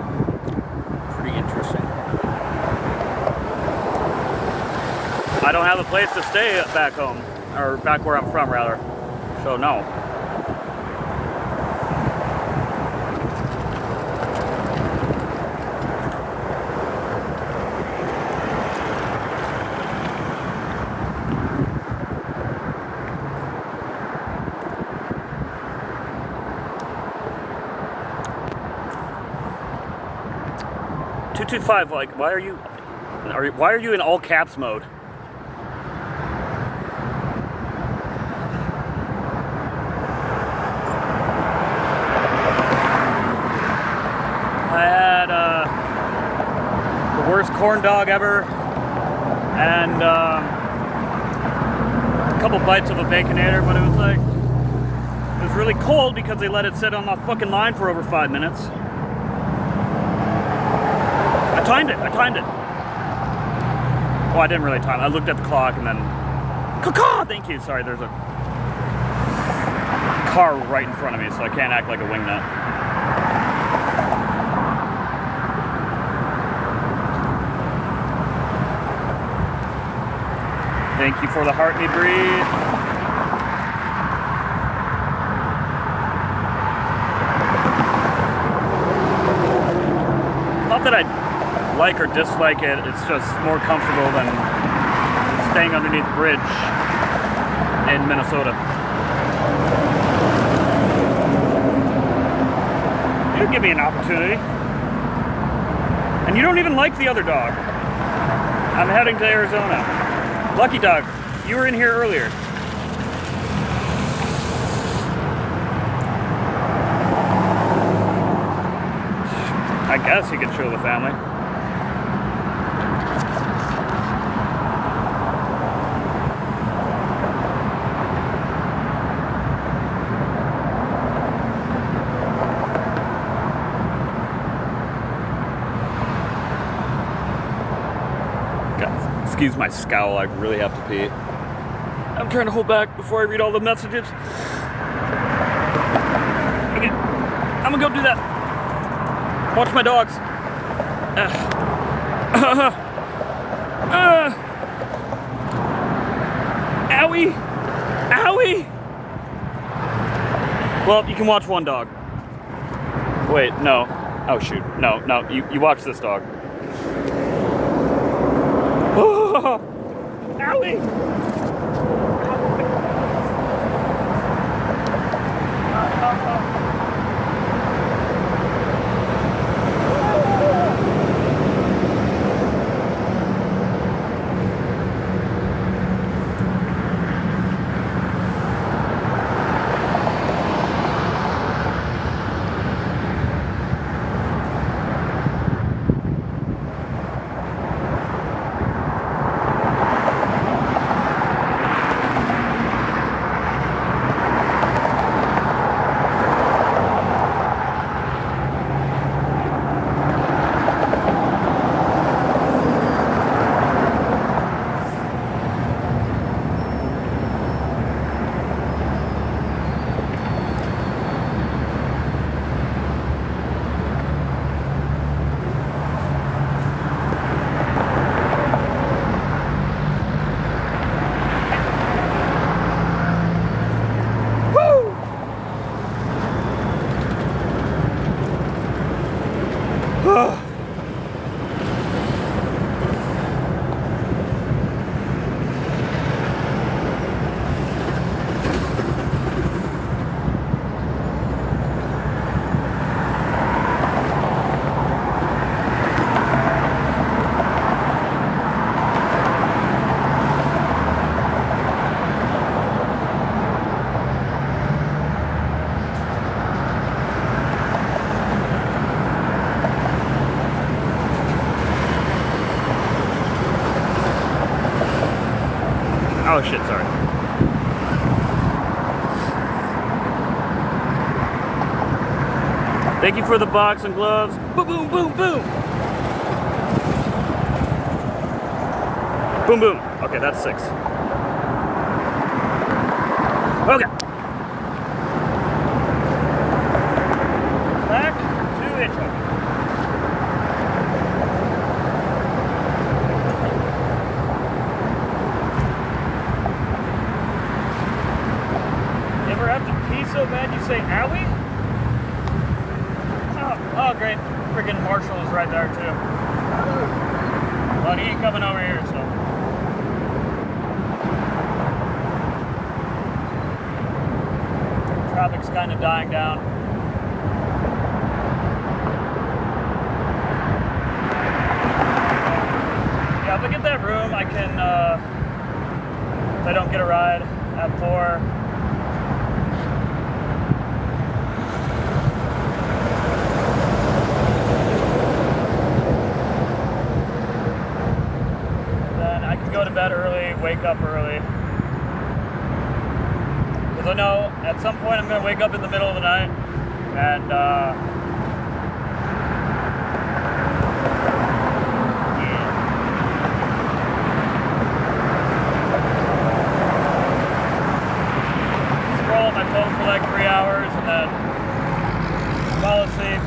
Pretty interesting. I don't have a place to stay back home, or back where I'm from, rather. So no. .225, like, why are you in all caps mode? corn dog ever, and a couple bites of a Baconator, but it was like, it was really cold because they let it sit on the fucking line for over 5 minutes. I timed it. Well, I didn't really time it. I looked at the clock and then, caw-caw! Thank you. Sorry, there's a car right in front of me, so I can't act like a wingnut. Thank you for the heart me breathe. Not that I like or dislike it, it's just more comfortable than staying underneath the bridge in Minnesota. You give me an opportunity. And you don't even like the other dog. I'm heading to Arizona. Lucky dog, you were in here earlier. I guess you could show the family. Excuse my scowl, I really have to pee. I'm trying to hold back before I read all the messages. Okay, I'm gonna go do that. Watch my dogs. Owie! Owie! Well, you can watch one dog. Wait, no. Oh shoot, no, you watch this dog. Oh, owie! Oh shit, sorry. Thank you for the box and gloves. Boom, boom, boom, boom. Boom, boom. Okay, that's 6. Okay. Back to HITCH. So bad you say owie? Oh great. Freaking Marshall is right there too. But he ain't coming over here, so. Traffic's kind of dying down. Yeah, if I get that room, I can, if I don't get a ride at 4, at some point I'm gonna wake up in the middle of the night and scroll on my phone for like 3 hours and then fall asleep.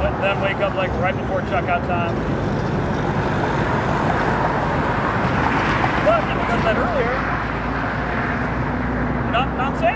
And then wake up like right before checkout time. But if I got that earlier, you know what I'm saying?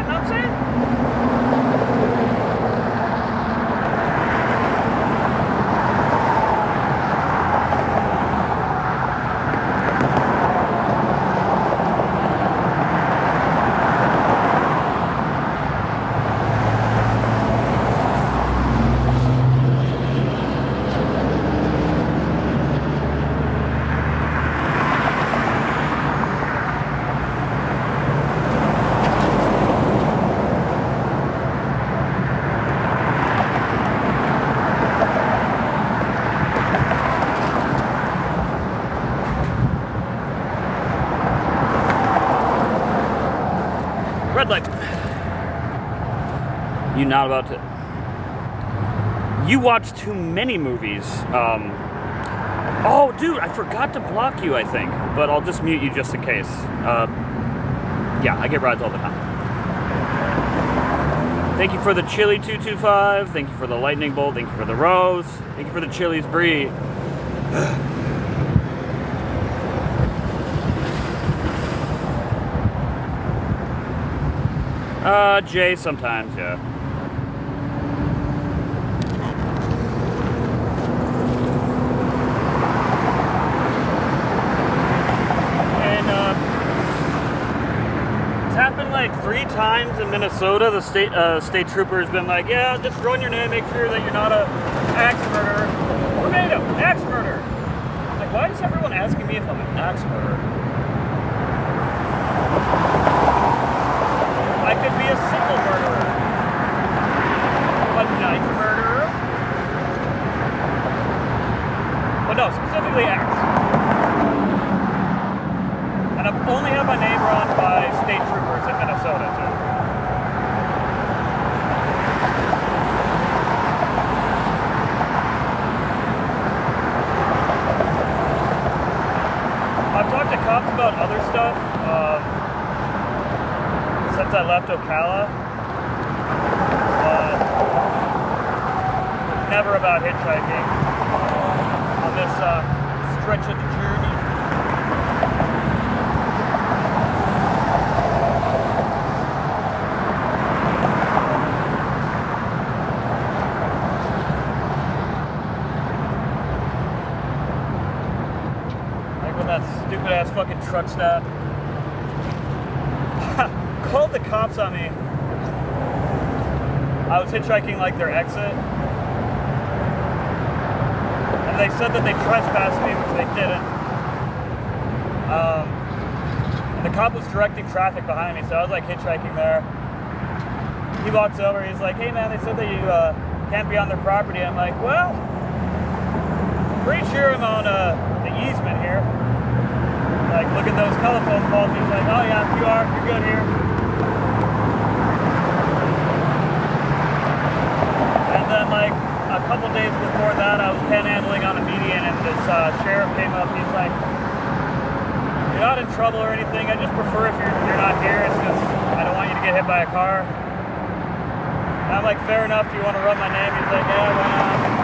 Red light. You not about to. You watch too many movies. Oh, dude, I forgot to block you, I think. But I'll just mute you just in case. Yeah, I get rides all the time. Thank you for the Chili 225. Thank you for the Lightning Bolt. Thank you for the Rose. Thank you for the Chili's Brie. Jay sometimes, yeah. And, it's happened like 3 times in Minnesota. The state trooper has been like, yeah, just throw in your name, make sure that you're not a axe murderer. Verbatim, axe murderer. Like, why is everyone asking me if I'm an axe murderer? I could be a single murderer, a knife murderer, but no, specifically axe. And I've only had my name run by state troopers in Minnesota, too. I've talked to cops about other stuff. Since I left Ocala, but never about hitchhiking on this stretch of the journey. Like when that stupid ass fucking truck stop called the cops on me. I was hitchhiking like their exit, and they said that they trespassed me, which they didn't. And the cop was directing traffic behind me, so I was like hitchhiking there. He walks over, he's like, hey man, they said that you can't be on their property. I'm like, well, I'm pretty sure I'm on the easement here. Like, look at those telephone poles. He's like, oh yeah, you are, you're good here. And then, like, a couple days before that, I was panhandling on a median, and this sheriff came up. He's like, you're not in trouble or anything. I just prefer if you're not here. It's just, I don't want you to get hit by a car. And I'm like, fair enough. Do you want to run my name? He's like, yeah, why not?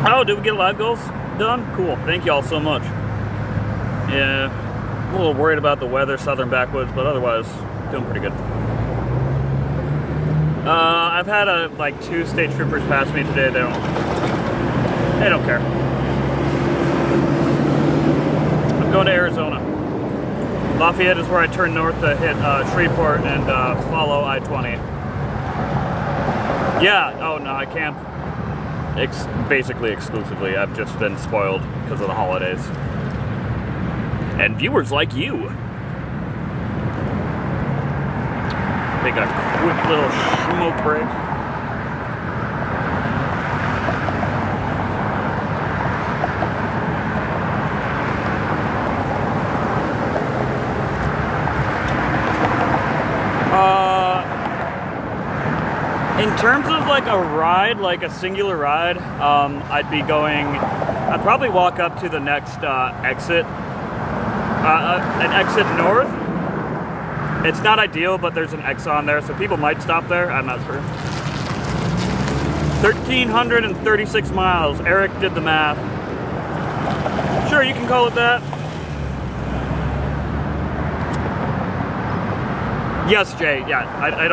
Oh, did we get live goals done? Cool. Thank you all so much. Yeah, I'm a little worried about the weather, southern backwoods, but otherwise, doing pretty good. I've had like 2 state troopers pass me today. They don't care. I'm going to Arizona. Lafayette is where I turn north to hit Shreveport and follow I-20. Yeah, oh no, I camp basically exclusively. I've just been spoiled because of the holidays. And viewers like you. Taking a quick little smoke break. In terms of like a ride, like a singular ride, I'd probably walk up to the next exit, an exit north. It's not ideal, but there's an X on there, so people might stop there. I'm not sure. 1,336 miles. Eric did the math. Sure, you can call it that. Yes, Jay. Yeah, I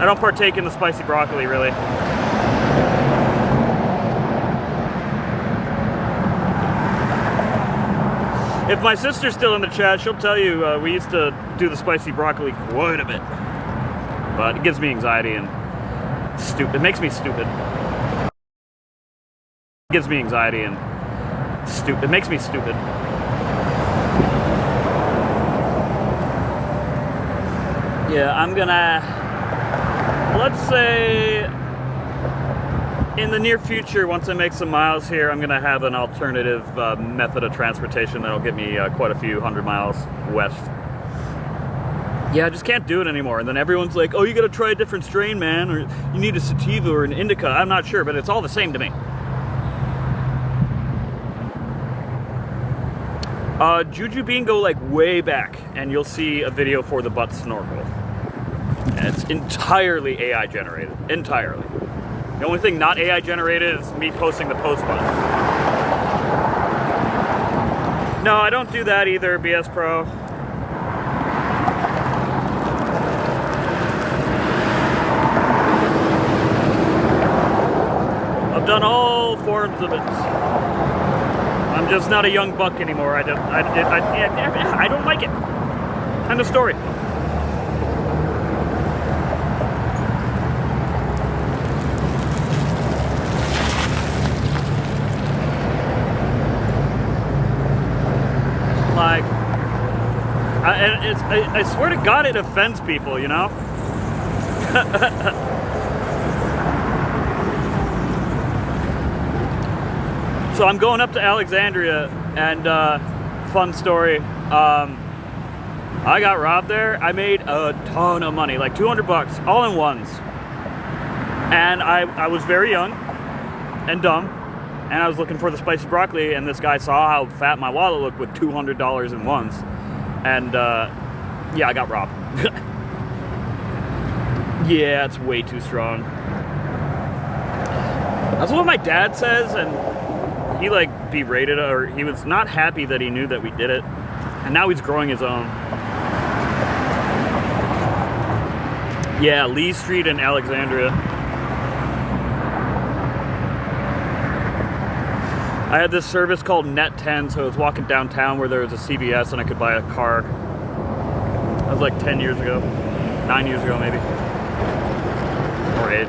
don't partake in the spicy broccoli, really. If my sister's still in the chat, she'll tell you we used to do the spicy broccoli quite a bit. But it gives me anxiety and stupid. It makes me stupid. It gives me anxiety and stupid. It makes me stupid. Yeah, I'm gonna, let's say, in the near future, once I make some miles here, I'm gonna have an alternative method of transportation that'll get me quite a few 100 miles west. Yeah, I just can't do it anymore. And then everyone's like, oh, you gotta try a different strain, man, or you need a sativa or an indica. I'm not sure, but it's all the same to me. Juju Bean, go like way back, and you'll see a video for the butt snorkel. And it's entirely AI generated. Entirely. The only thing not AI generated is me posting the post button. No, I don't do that either, BS Pro. I've done all forms of it. I'm just not a young buck anymore. I don't like it. End of story. Like, I swear to God, it offends people, you know? So I'm going up to Alexandria, and fun story, I got robbed there. I made a ton of money, like 200 bucks, all in ones. And I was very young and dumb, and I was looking for the spicy broccoli, and this guy saw how fat my wallet looked with $200 in ones. And yeah, I got robbed. Yeah, it's way too strong. That's what my dad says, and he like berated, or he was not happy that he knew that we did it, and now he's growing his own. Yeah, Lee Street in Alexandria. I had this service called Net 10, so I was walking downtown where there was a CVS and I could buy a car. That was like 10 years ago, 9 years ago maybe, or 8.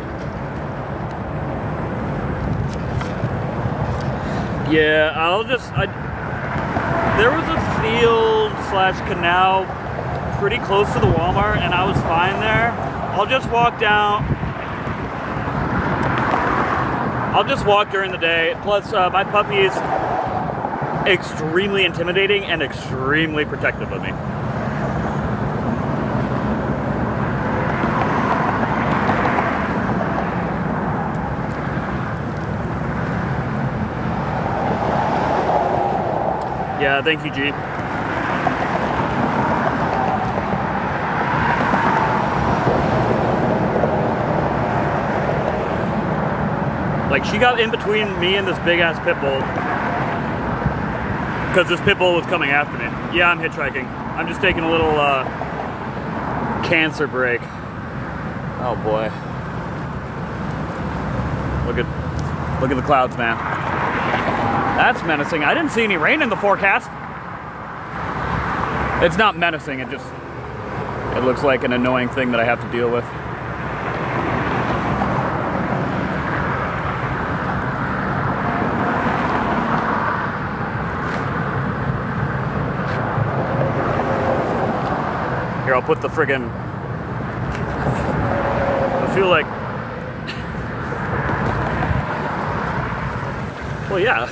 Yeah, there was a field / canal pretty close to the Walmart, and I was fine there. I'll just walk down. I'll just walk during the day. Plus, my puppy is extremely intimidating and extremely protective of me. Yeah, thank you, G. Like, she got in between me and this big-ass pit bull because this pit bull was coming after me. Yeah, I'm hitchhiking. I'm just taking a little cancer break. Oh, boy. Look at the clouds, man. That's menacing. I didn't see any rain in the forecast. It's not menacing, it looks like an annoying thing that I have to deal with. Here, I'll put the friggin'... I feel like... Well, yeah.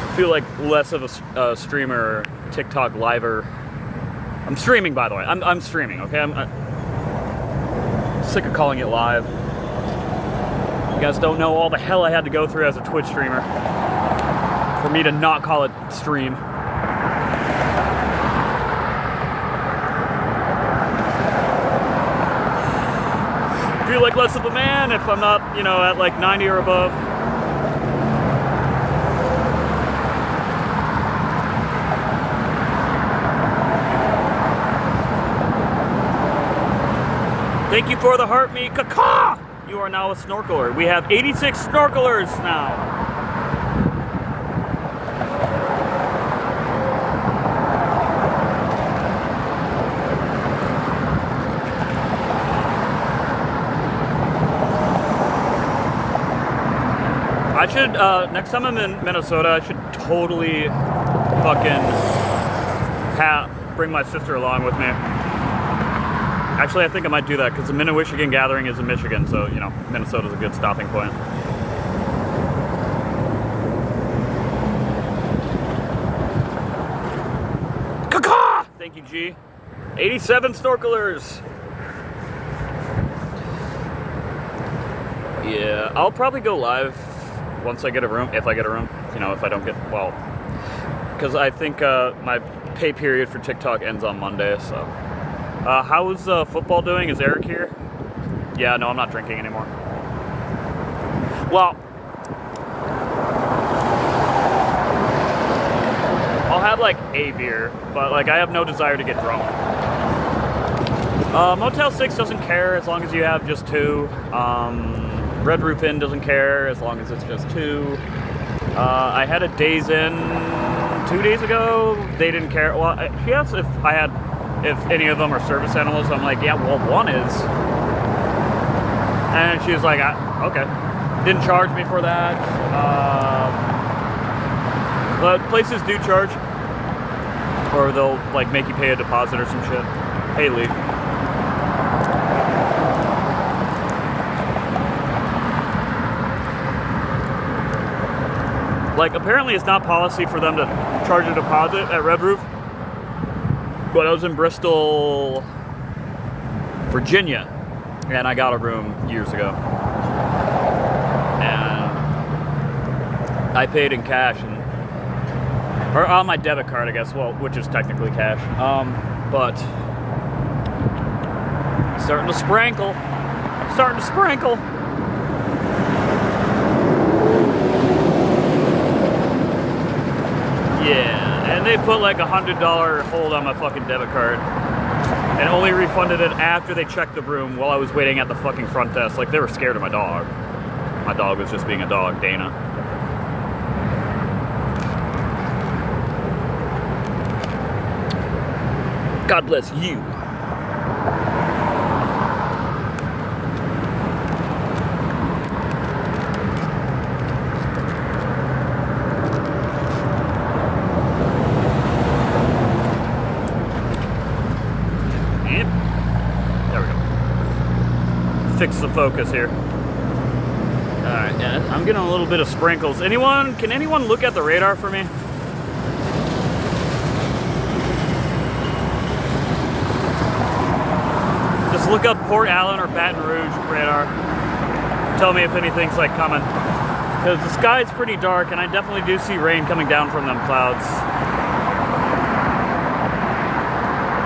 I feel like less of a streamer, TikTok liver. I'm streaming, by the way. I'm streaming, okay? I'm sick of calling it live. You guys don't know all the hell I had to go through as a Twitch streamer for me to not call it stream. I feel like less of a man if I'm not, you know, at like 90 or above. Thank you for the heart me, caca! You are now a snorkeler. We have 86 snorkelers now. I should, next time I'm in Minnesota, I should totally fucking bring my sister along with me. Actually, I think I might do that because the Minnewichigan gathering is in Michigan, so, you know, Minnesota's a good stopping point. Caca! Thank you, G. 87 snorkelers. Yeah, I'll probably go live once I get a room, if I get a room. You know, if I don't get, well, because I think my pay period for TikTok ends on Monday, so. How's football doing? Is Eric here? Yeah, no, I'm not drinking anymore. Well, I'll have like a beer, but like I have no desire to get drunk. Motel 6 doesn't care as long as you have just 2. Red Roof Inn doesn't care as long as it's just 2. I had a Days Inn 2 days ago. They didn't care. Well, she asked if any of them are service animals. I'm like, yeah, well, one is. And she was like, okay. Didn't charge me for that. But places do charge. Or they'll like make you pay a deposit or some shit. Hey, Lee. Like, apparently it's not policy for them to charge a deposit at Red Roof. But I was in Bristol, Virginia, and I got a room years ago. And I paid in cash, or on my debit card, I guess, well, which is technically cash. But starting to sprinkle. Yeah. And they put like $100 hold on my fucking debit card and only refunded it after they checked the room while I was waiting at the fucking front desk. Like, they were scared of my dog. My dog was just being a dog, Dana. God bless you. Fix the focus here. Alright, yeah, I'm getting a little bit of sprinkles. Can anyone look at the radar for me? Just look up Port Allen or Baton Rouge radar. Tell me if anything's like coming. Because the sky's pretty dark and I definitely do see rain coming down from them clouds.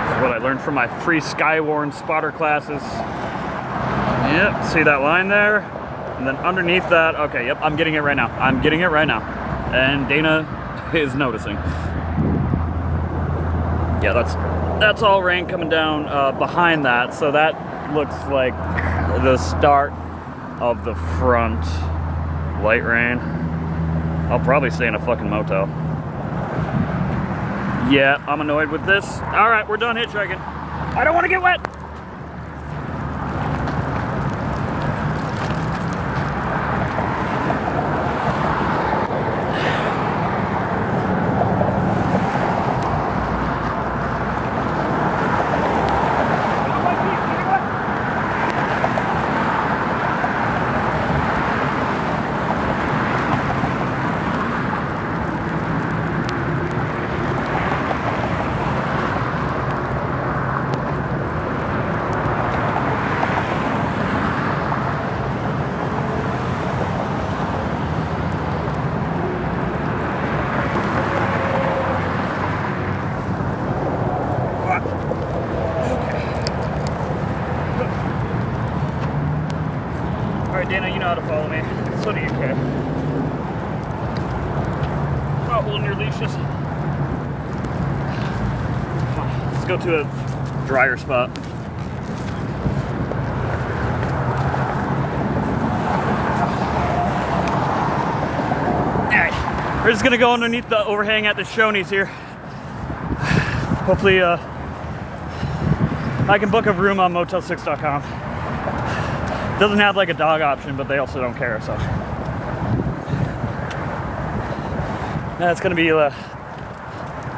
This is what I learned from my free Skywarn spotter classes. Yep, see that line there? And then underneath that, okay, yep, I'm getting it right now. And Dana is noticing. Yeah, that's all rain coming down behind that. So that looks like the start of the front. Light rain. I'll probably stay in a fucking motel. Yeah, I'm annoyed with this. All right, we're done hitchhiking. I don't want to get wet. Dana, you know how to follow me. So do you, Kay. I'm not holding your leashes. Come on, let's go to a drier spot. Alright, we're just gonna go underneath the overhang at the Shoney's here. Hopefully, I can book a room on motel6.com. Doesn't have like a dog option, but they also don't care, so. Now it's gonna be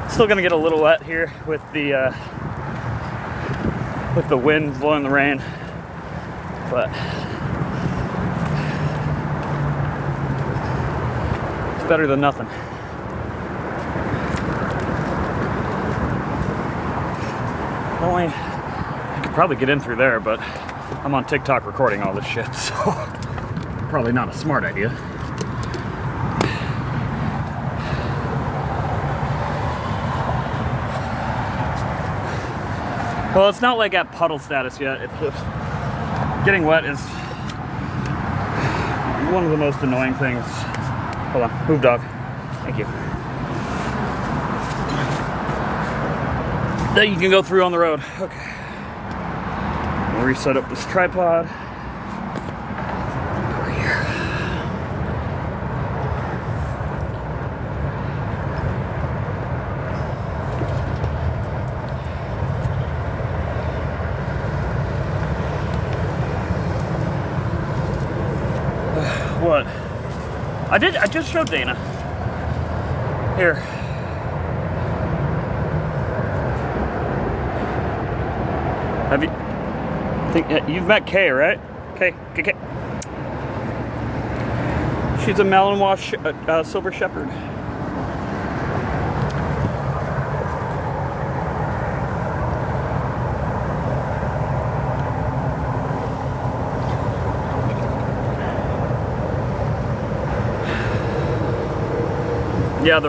still gonna get a little wet here with the wind blowing the rain, but it's better than nothing. I could probably get in through there, but I'm on TikTok recording all this shit, so probably not a smart idea. Well, it's not like at puddle status yet. It's just getting wet is one of the most annoying things. Hold on, move dog. Thank you. That you can go through on the road. Okay. I'll reset up this tripod. Over here. What? I just showed Dana. Here. Have you? You've met Kay, right? Kay. She's a Malinois Silver Shepherd. Yeah,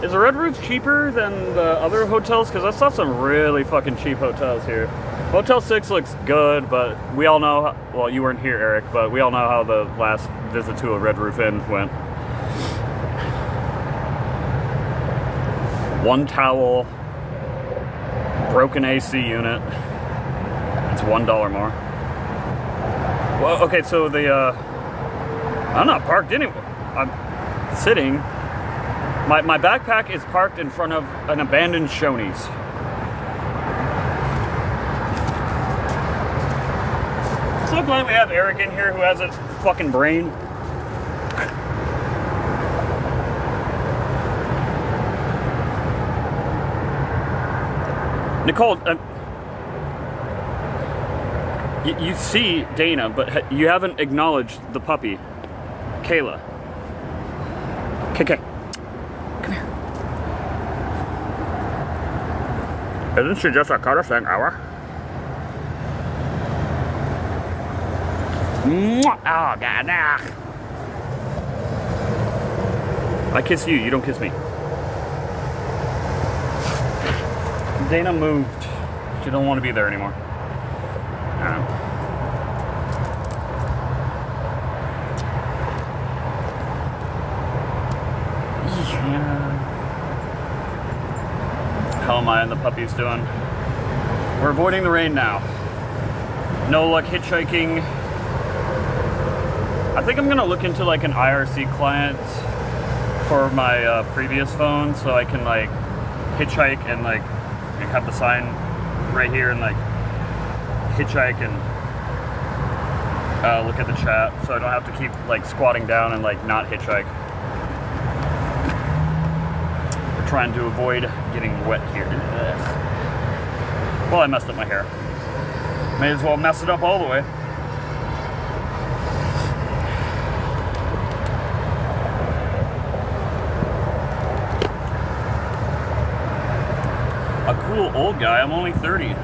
is the Red Roof cheaper than the other hotels? Because I saw some really fucking cheap hotels here. Motel 6 looks good, but we all know, well, you weren't here, Eric, but we all know how the last visit to a Red Roof Inn went. One towel, broken AC unit. It's $1 more. Well, okay, so I'm not parked anywhere. I'm sitting. My backpack is parked in front of an abandoned Shoney's. So glad we have Eric in here who has a fucking brain. Nicole, you see Dana, but you haven't acknowledged the puppy, Kayla. Okay. Come here. Isn't she just a courtesy hour? Oh, God, nah. I kiss you, you don't kiss me. Dana moved. She don't want to be there anymore. How am I and the puppies doing? We're avoiding the rain now. No luck hitchhiking. I think I'm gonna look into like an IRC client for my previous phone, so I can like hitchhike and like have the sign right here and like hitchhike and look at the chat, so I don't have to keep like squatting down and like not hitchhike. We're trying to avoid getting wet here. Well, I messed up my hair. May as well mess it up all the way. A cool old guy, I'm only 30.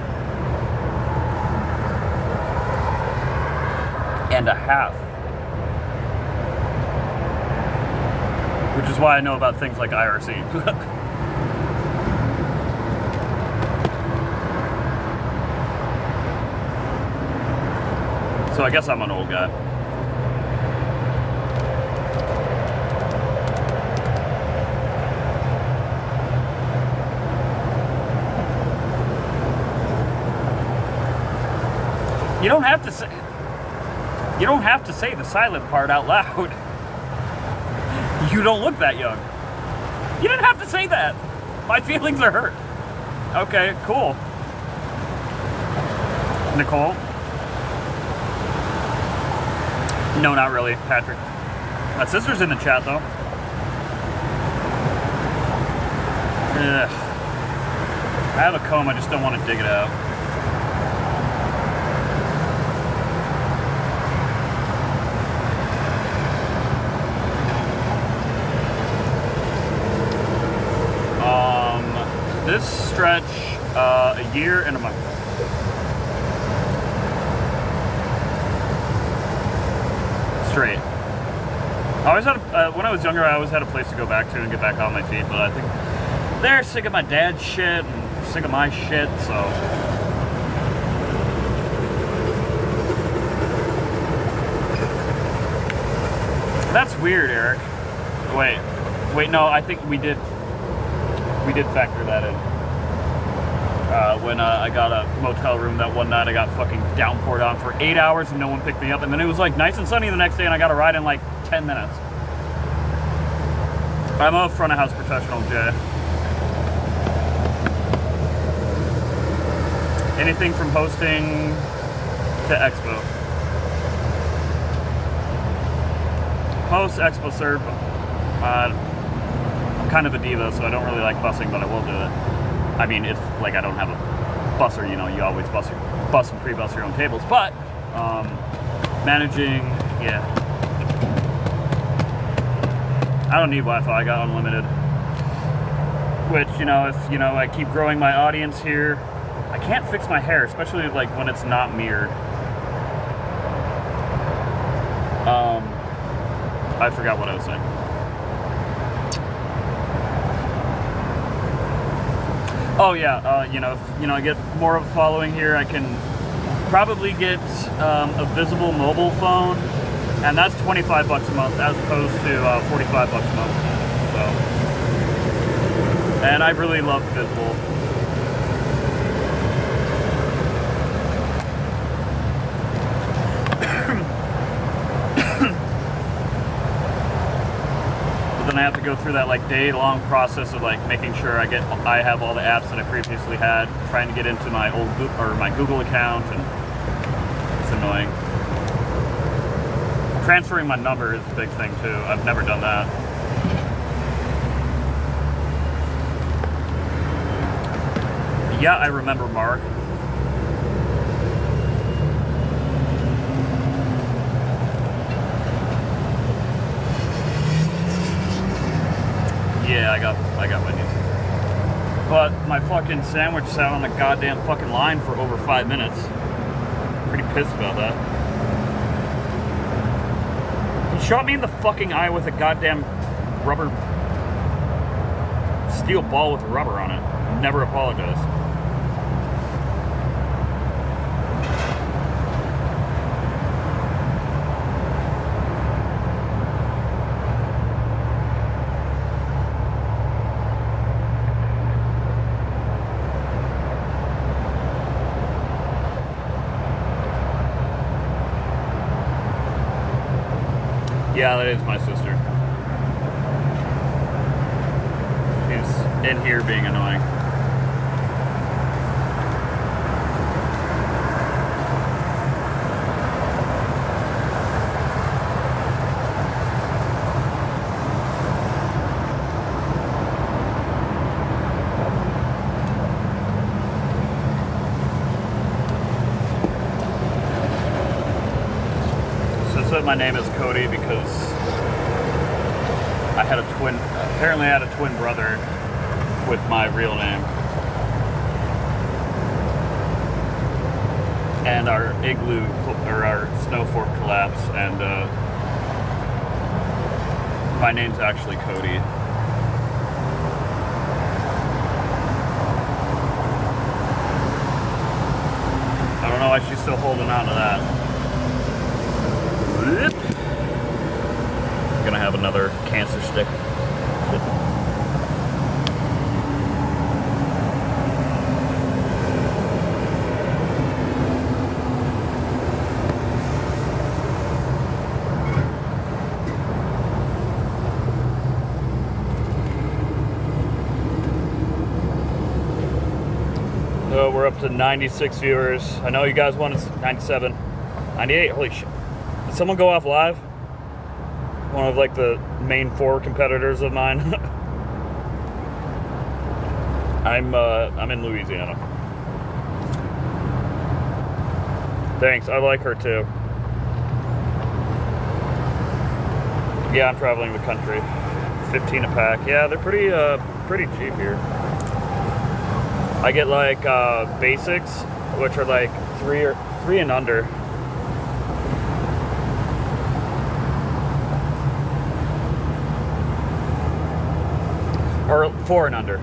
And a half. Which is why I know about things like IRC. So I guess I'm an old guy. You don't have to say the silent part out loud. You don't look that young. You didn't have to say that. My feelings are hurt. Okay, cool. Nicole? No, not really, Patrick. My sister's in the chat, though. Ugh. I have a comb, I just don't want to dig it out. This stretch, a year and a month. Straight. I always had, when I was younger, I always had a place to go back to and get back on my feet, but I think they're sick of my dad's shit and sick of my shit, so. That's weird, Eric. Wait, no, I think we did factor that in. When I got a motel room that one night, I got fucking downpoured on for 8 hours and no one picked me up. And then it was like nice and sunny the next day and I got a ride in like 10 minutes. I'm a front of house professional, Jay. Anything from hosting to expo. Host, expo, serve. I'm kind of a diva, so I don't really like bussing, but I will do it. I mean, if like I don't have a busser, you know, you always bus and pre-bus your own tables. But managing, yeah. I don't need Wi-Fi. I got unlimited. Which, you know, if you know I keep growing my audience here, I can't fix my hair, especially like when it's not mirrored. I forgot what I was saying. Oh yeah, you know, if I get more of a following here, I can probably get a visible mobile phone, and that's $25 a month as opposed to $45 a month. So, and I really love visible. Then I have to go through that like day-long process of like making sure I have all the apps that I previously had, trying to get into my my Google account, and it's annoying. Transferring my number is a big thing too. I've never done that. Yeah, I remember Mark. Yeah, I got Wendy's. But my fucking sandwich sat on the goddamn fucking line for over 5 minutes. Pretty pissed about that. He shot me in the fucking eye with a goddamn rubber steel ball with rubber on it. Never apologized. Yeah, that is my sister. She's in here being annoying. My name is Cody because I had a twin. Apparently, I had a twin brother with my real name, and our igloo or our snow fort collapsed, and my name's actually Cody. I don't know why she's still holding on to that. Gonna have another cancer stick. So we're up to 96 viewers. I know you guys wanted 97, 98. Holy shit. Did someone go off live? One of like the main 4 competitors of mine. I'm in Louisiana. Thanks, I like her too. Yeah, I'm traveling the country. 15 a pack. Yeah, they're pretty cheap here. I get like basics, which are like 3 and under. Or 4 and under.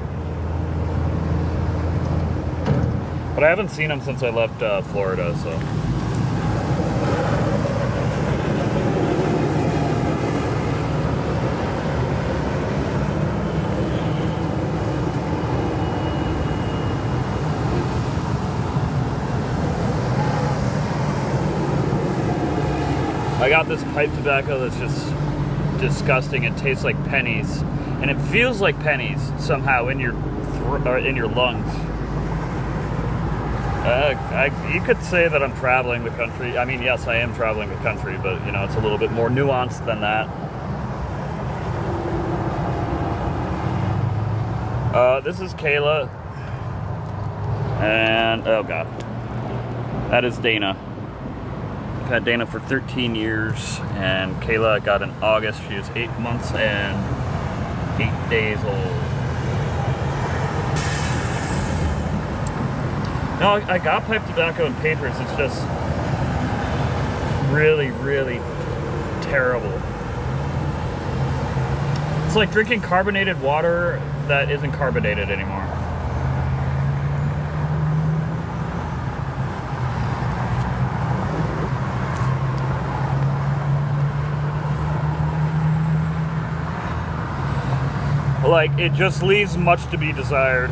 But I haven't seen them since I left Florida, so. I got this pipe tobacco that's just disgusting. It tastes like pennies. And it feels like pennies somehow in your lungs. You could say that I'm traveling the country. I mean, yes, I am traveling the country, but you know, it's a little bit more nuanced than that. This is Kayla, and oh god, that is Dana. I've had Dana for 13 years, and Kayla I got in August. She is 8 months and 8 days old. No, I got pipe tobacco and papers. It's just really, really terrible. It's like drinking carbonated water that isn't carbonated anymore. Like, it just leaves much to be desired.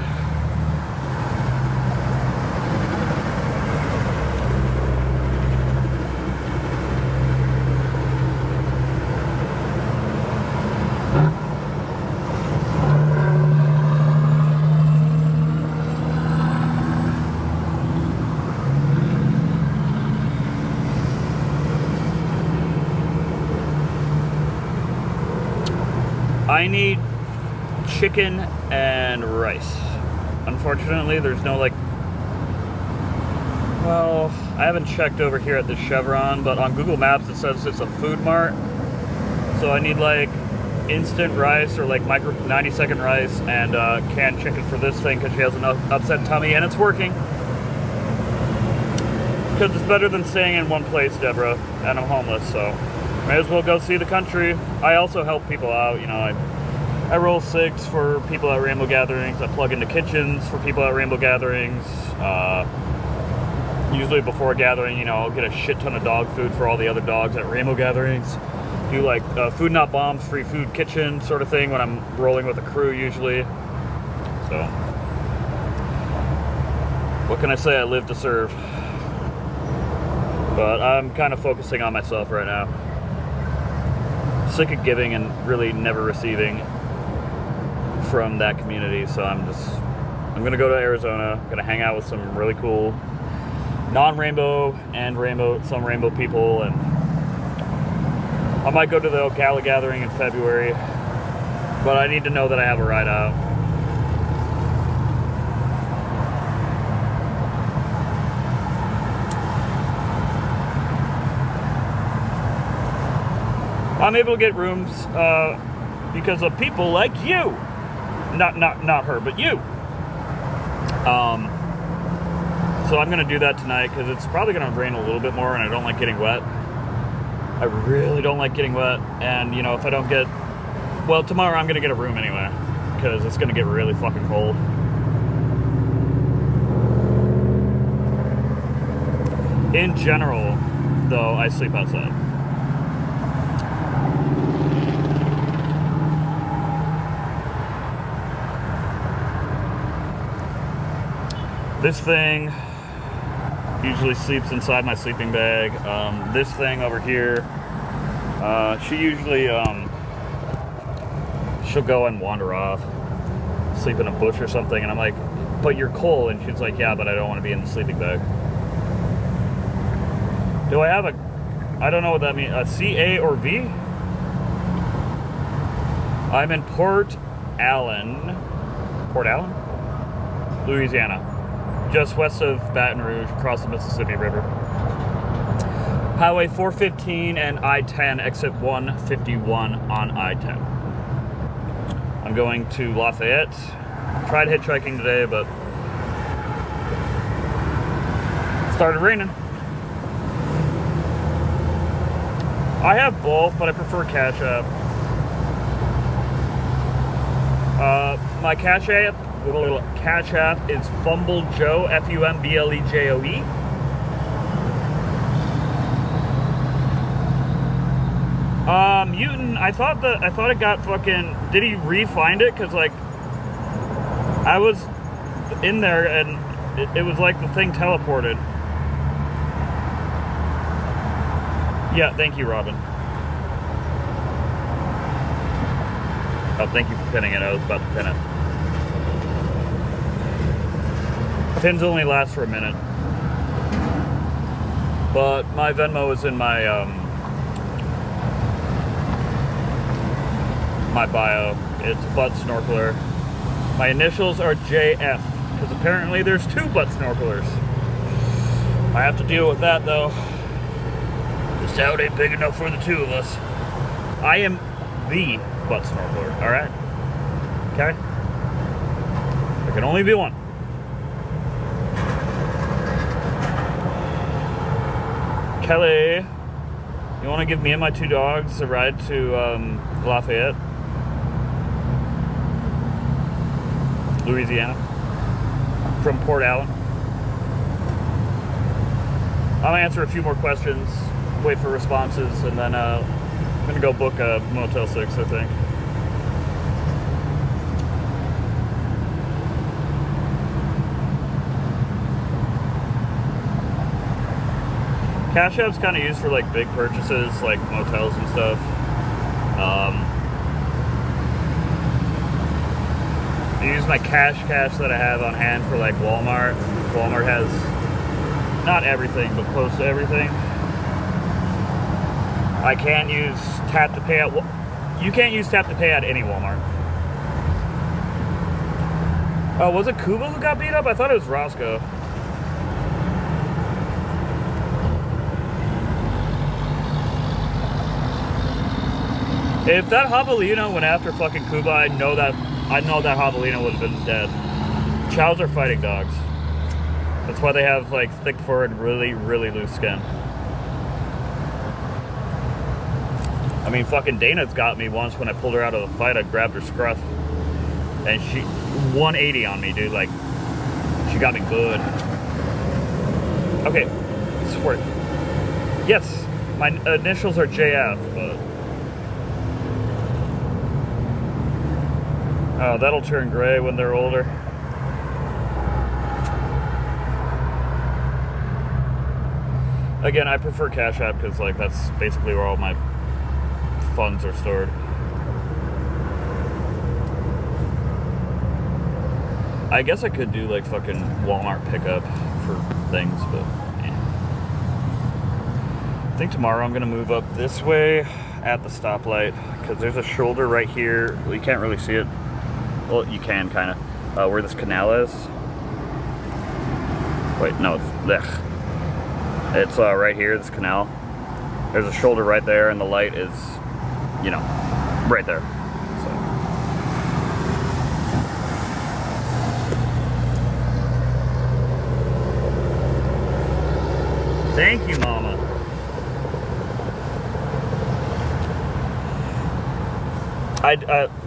I need chicken and rice. Unfortunately, there's no like, well, I haven't checked over here at the Chevron, but on Google Maps it says it's a food mart. So I need like instant rice or like micro 90-second rice and canned chicken for this thing because she has an upset tummy, and it's working. Because it's better than staying in one place, Deborah, and I'm homeless, so may as well go see the country. I also help people out, you know, I roll cigs for people at rainbow gatherings. I plug into kitchens for people at rainbow gatherings. Usually before a gathering, you know, I'll get a shit ton of dog food for all the other dogs at rainbow gatherings. Do like food not bombs, free food kitchen sort of thing when I'm rolling with a crew usually. So, what can I say? I live to serve. But I'm kind of focusing on myself right now. sick of giving and really never receiving from that community. So I'm gonna go to Arizona. I'm gonna hang out with some really cool non-rainbow and some rainbow people, and I might go to the Ocala gathering in February, but I need to know that I have a ride out. I'm able to get rooms because of people like you. Not her, but you. So I'm gonna do that tonight because it's probably gonna rain a little bit more, and I don't like getting wet. I really don't like getting wet, and you know, if I don't get, well, tomorrow I'm gonna get a room anyway because it's gonna get really fucking cold. In general, though, I sleep outside. This thing usually sleeps inside my sleeping bag. This thing over here, she usually, she'll go and wander off, sleep in a bush or something, and I'm like, but you're cold, and she's like, yeah, but I don't want to be in the sleeping bag. Do I have I don't know what that means, a C, A, or V? I'm in Port Allen, Louisiana. Just west of Baton Rouge, across the Mississippi River. Highway 415 and I-10, exit 151 on I-10. I'm going to Lafayette. Tried hitchhiking today, but it started raining. I have both, but I prefer Cash App. My Cash App is Fumble Joe, Fumblejoe. Mutant, I thought it got fucking, did he re-find it? Cause like, I was in there and it was like the thing teleported. Yeah, thank you, Robin. Oh, thank you for pinning it. I was about to pin it. Pins only last for a minute. But my Venmo is in my my bio. It's Butt Snorkeler. My initials are JF, because apparently there's 2 butt snorkelers. I have to deal with that though. This town ain't big enough for the 2 of us. I am the butt snorkeler, alright? Okay? There can only be one. Kelly, you want to give me and my 2 dogs a ride to Lafayette, Louisiana, from Port Allen? I'll answer a few more questions, wait for responses, and then I'm going to go book a Motel 6, I think. Cash App's kind of used for like big purchases, like motels and stuff. I use my cash that I have on hand for like Walmart. Walmart has not everything, but close to everything. I can't use tap to pay at. You can't use tap to pay at any Walmart. Oh, was it Kuba who got beat up? I thought it was Roscoe. If that javelina went after fucking Kuba, I know that javelina would have been dead. Chows are fighting dogs. That's why they have like thick fur and really, really loose skin. I mean, fucking Dana's got me once when I pulled her out of the fight. I grabbed her scruff, and she 180 on me, dude. Like, she got me good. Okay, squirt. Yes, my initials are JF, but oh, that'll turn gray when they're older. Again, I prefer Cash App because like that's basically where all my funds are stored. I guess I could do like fucking Walmart pickup for things, but I think tomorrow I'm gonna move up this way at the stoplight because there's a shoulder right here. Well, you can't really see it. Well, you can kind of where this canal is. Wait, no, it's right here. This canal. There's a shoulder right there, and the light is, you know, right there. So. Thank you, Mama.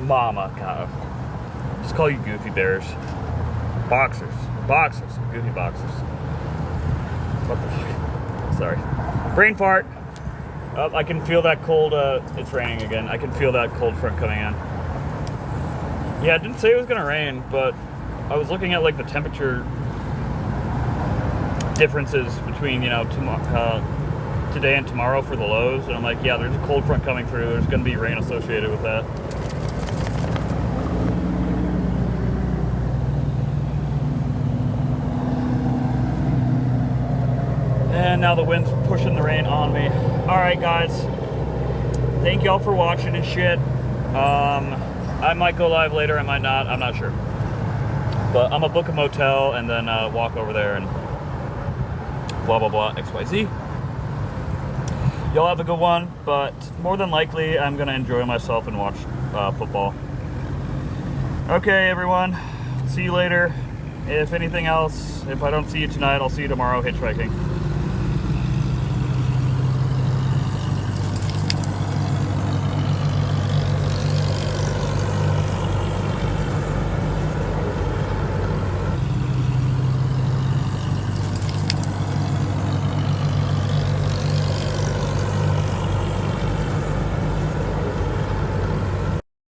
Mama, kind of. Just call you Goofy Bears. Boxers, Goofy Boxers. What the fuck? Sorry. Brain fart. Oh, I can feel that cold. It's raining again. I can feel that cold front coming in. Yeah, it didn't say it was gonna rain, but I was looking at like the temperature differences between, you know, today and tomorrow for the lows, and I'm like, yeah, there's a cold front coming through. There's gonna be rain associated with that. And now the wind's pushing the rain on me. All right, guys. Thank y'all for watching and shit. I might go live later. I might not. I'm not sure. But I'm gonna book a motel and then walk over there and blah, blah, blah, XYZ. Y'all have a good one, but more than likely, I'm gonna enjoy myself and watch football. Okay, everyone. See you later. If anything else, if I don't see you tonight, I'll see you tomorrow hitchhiking.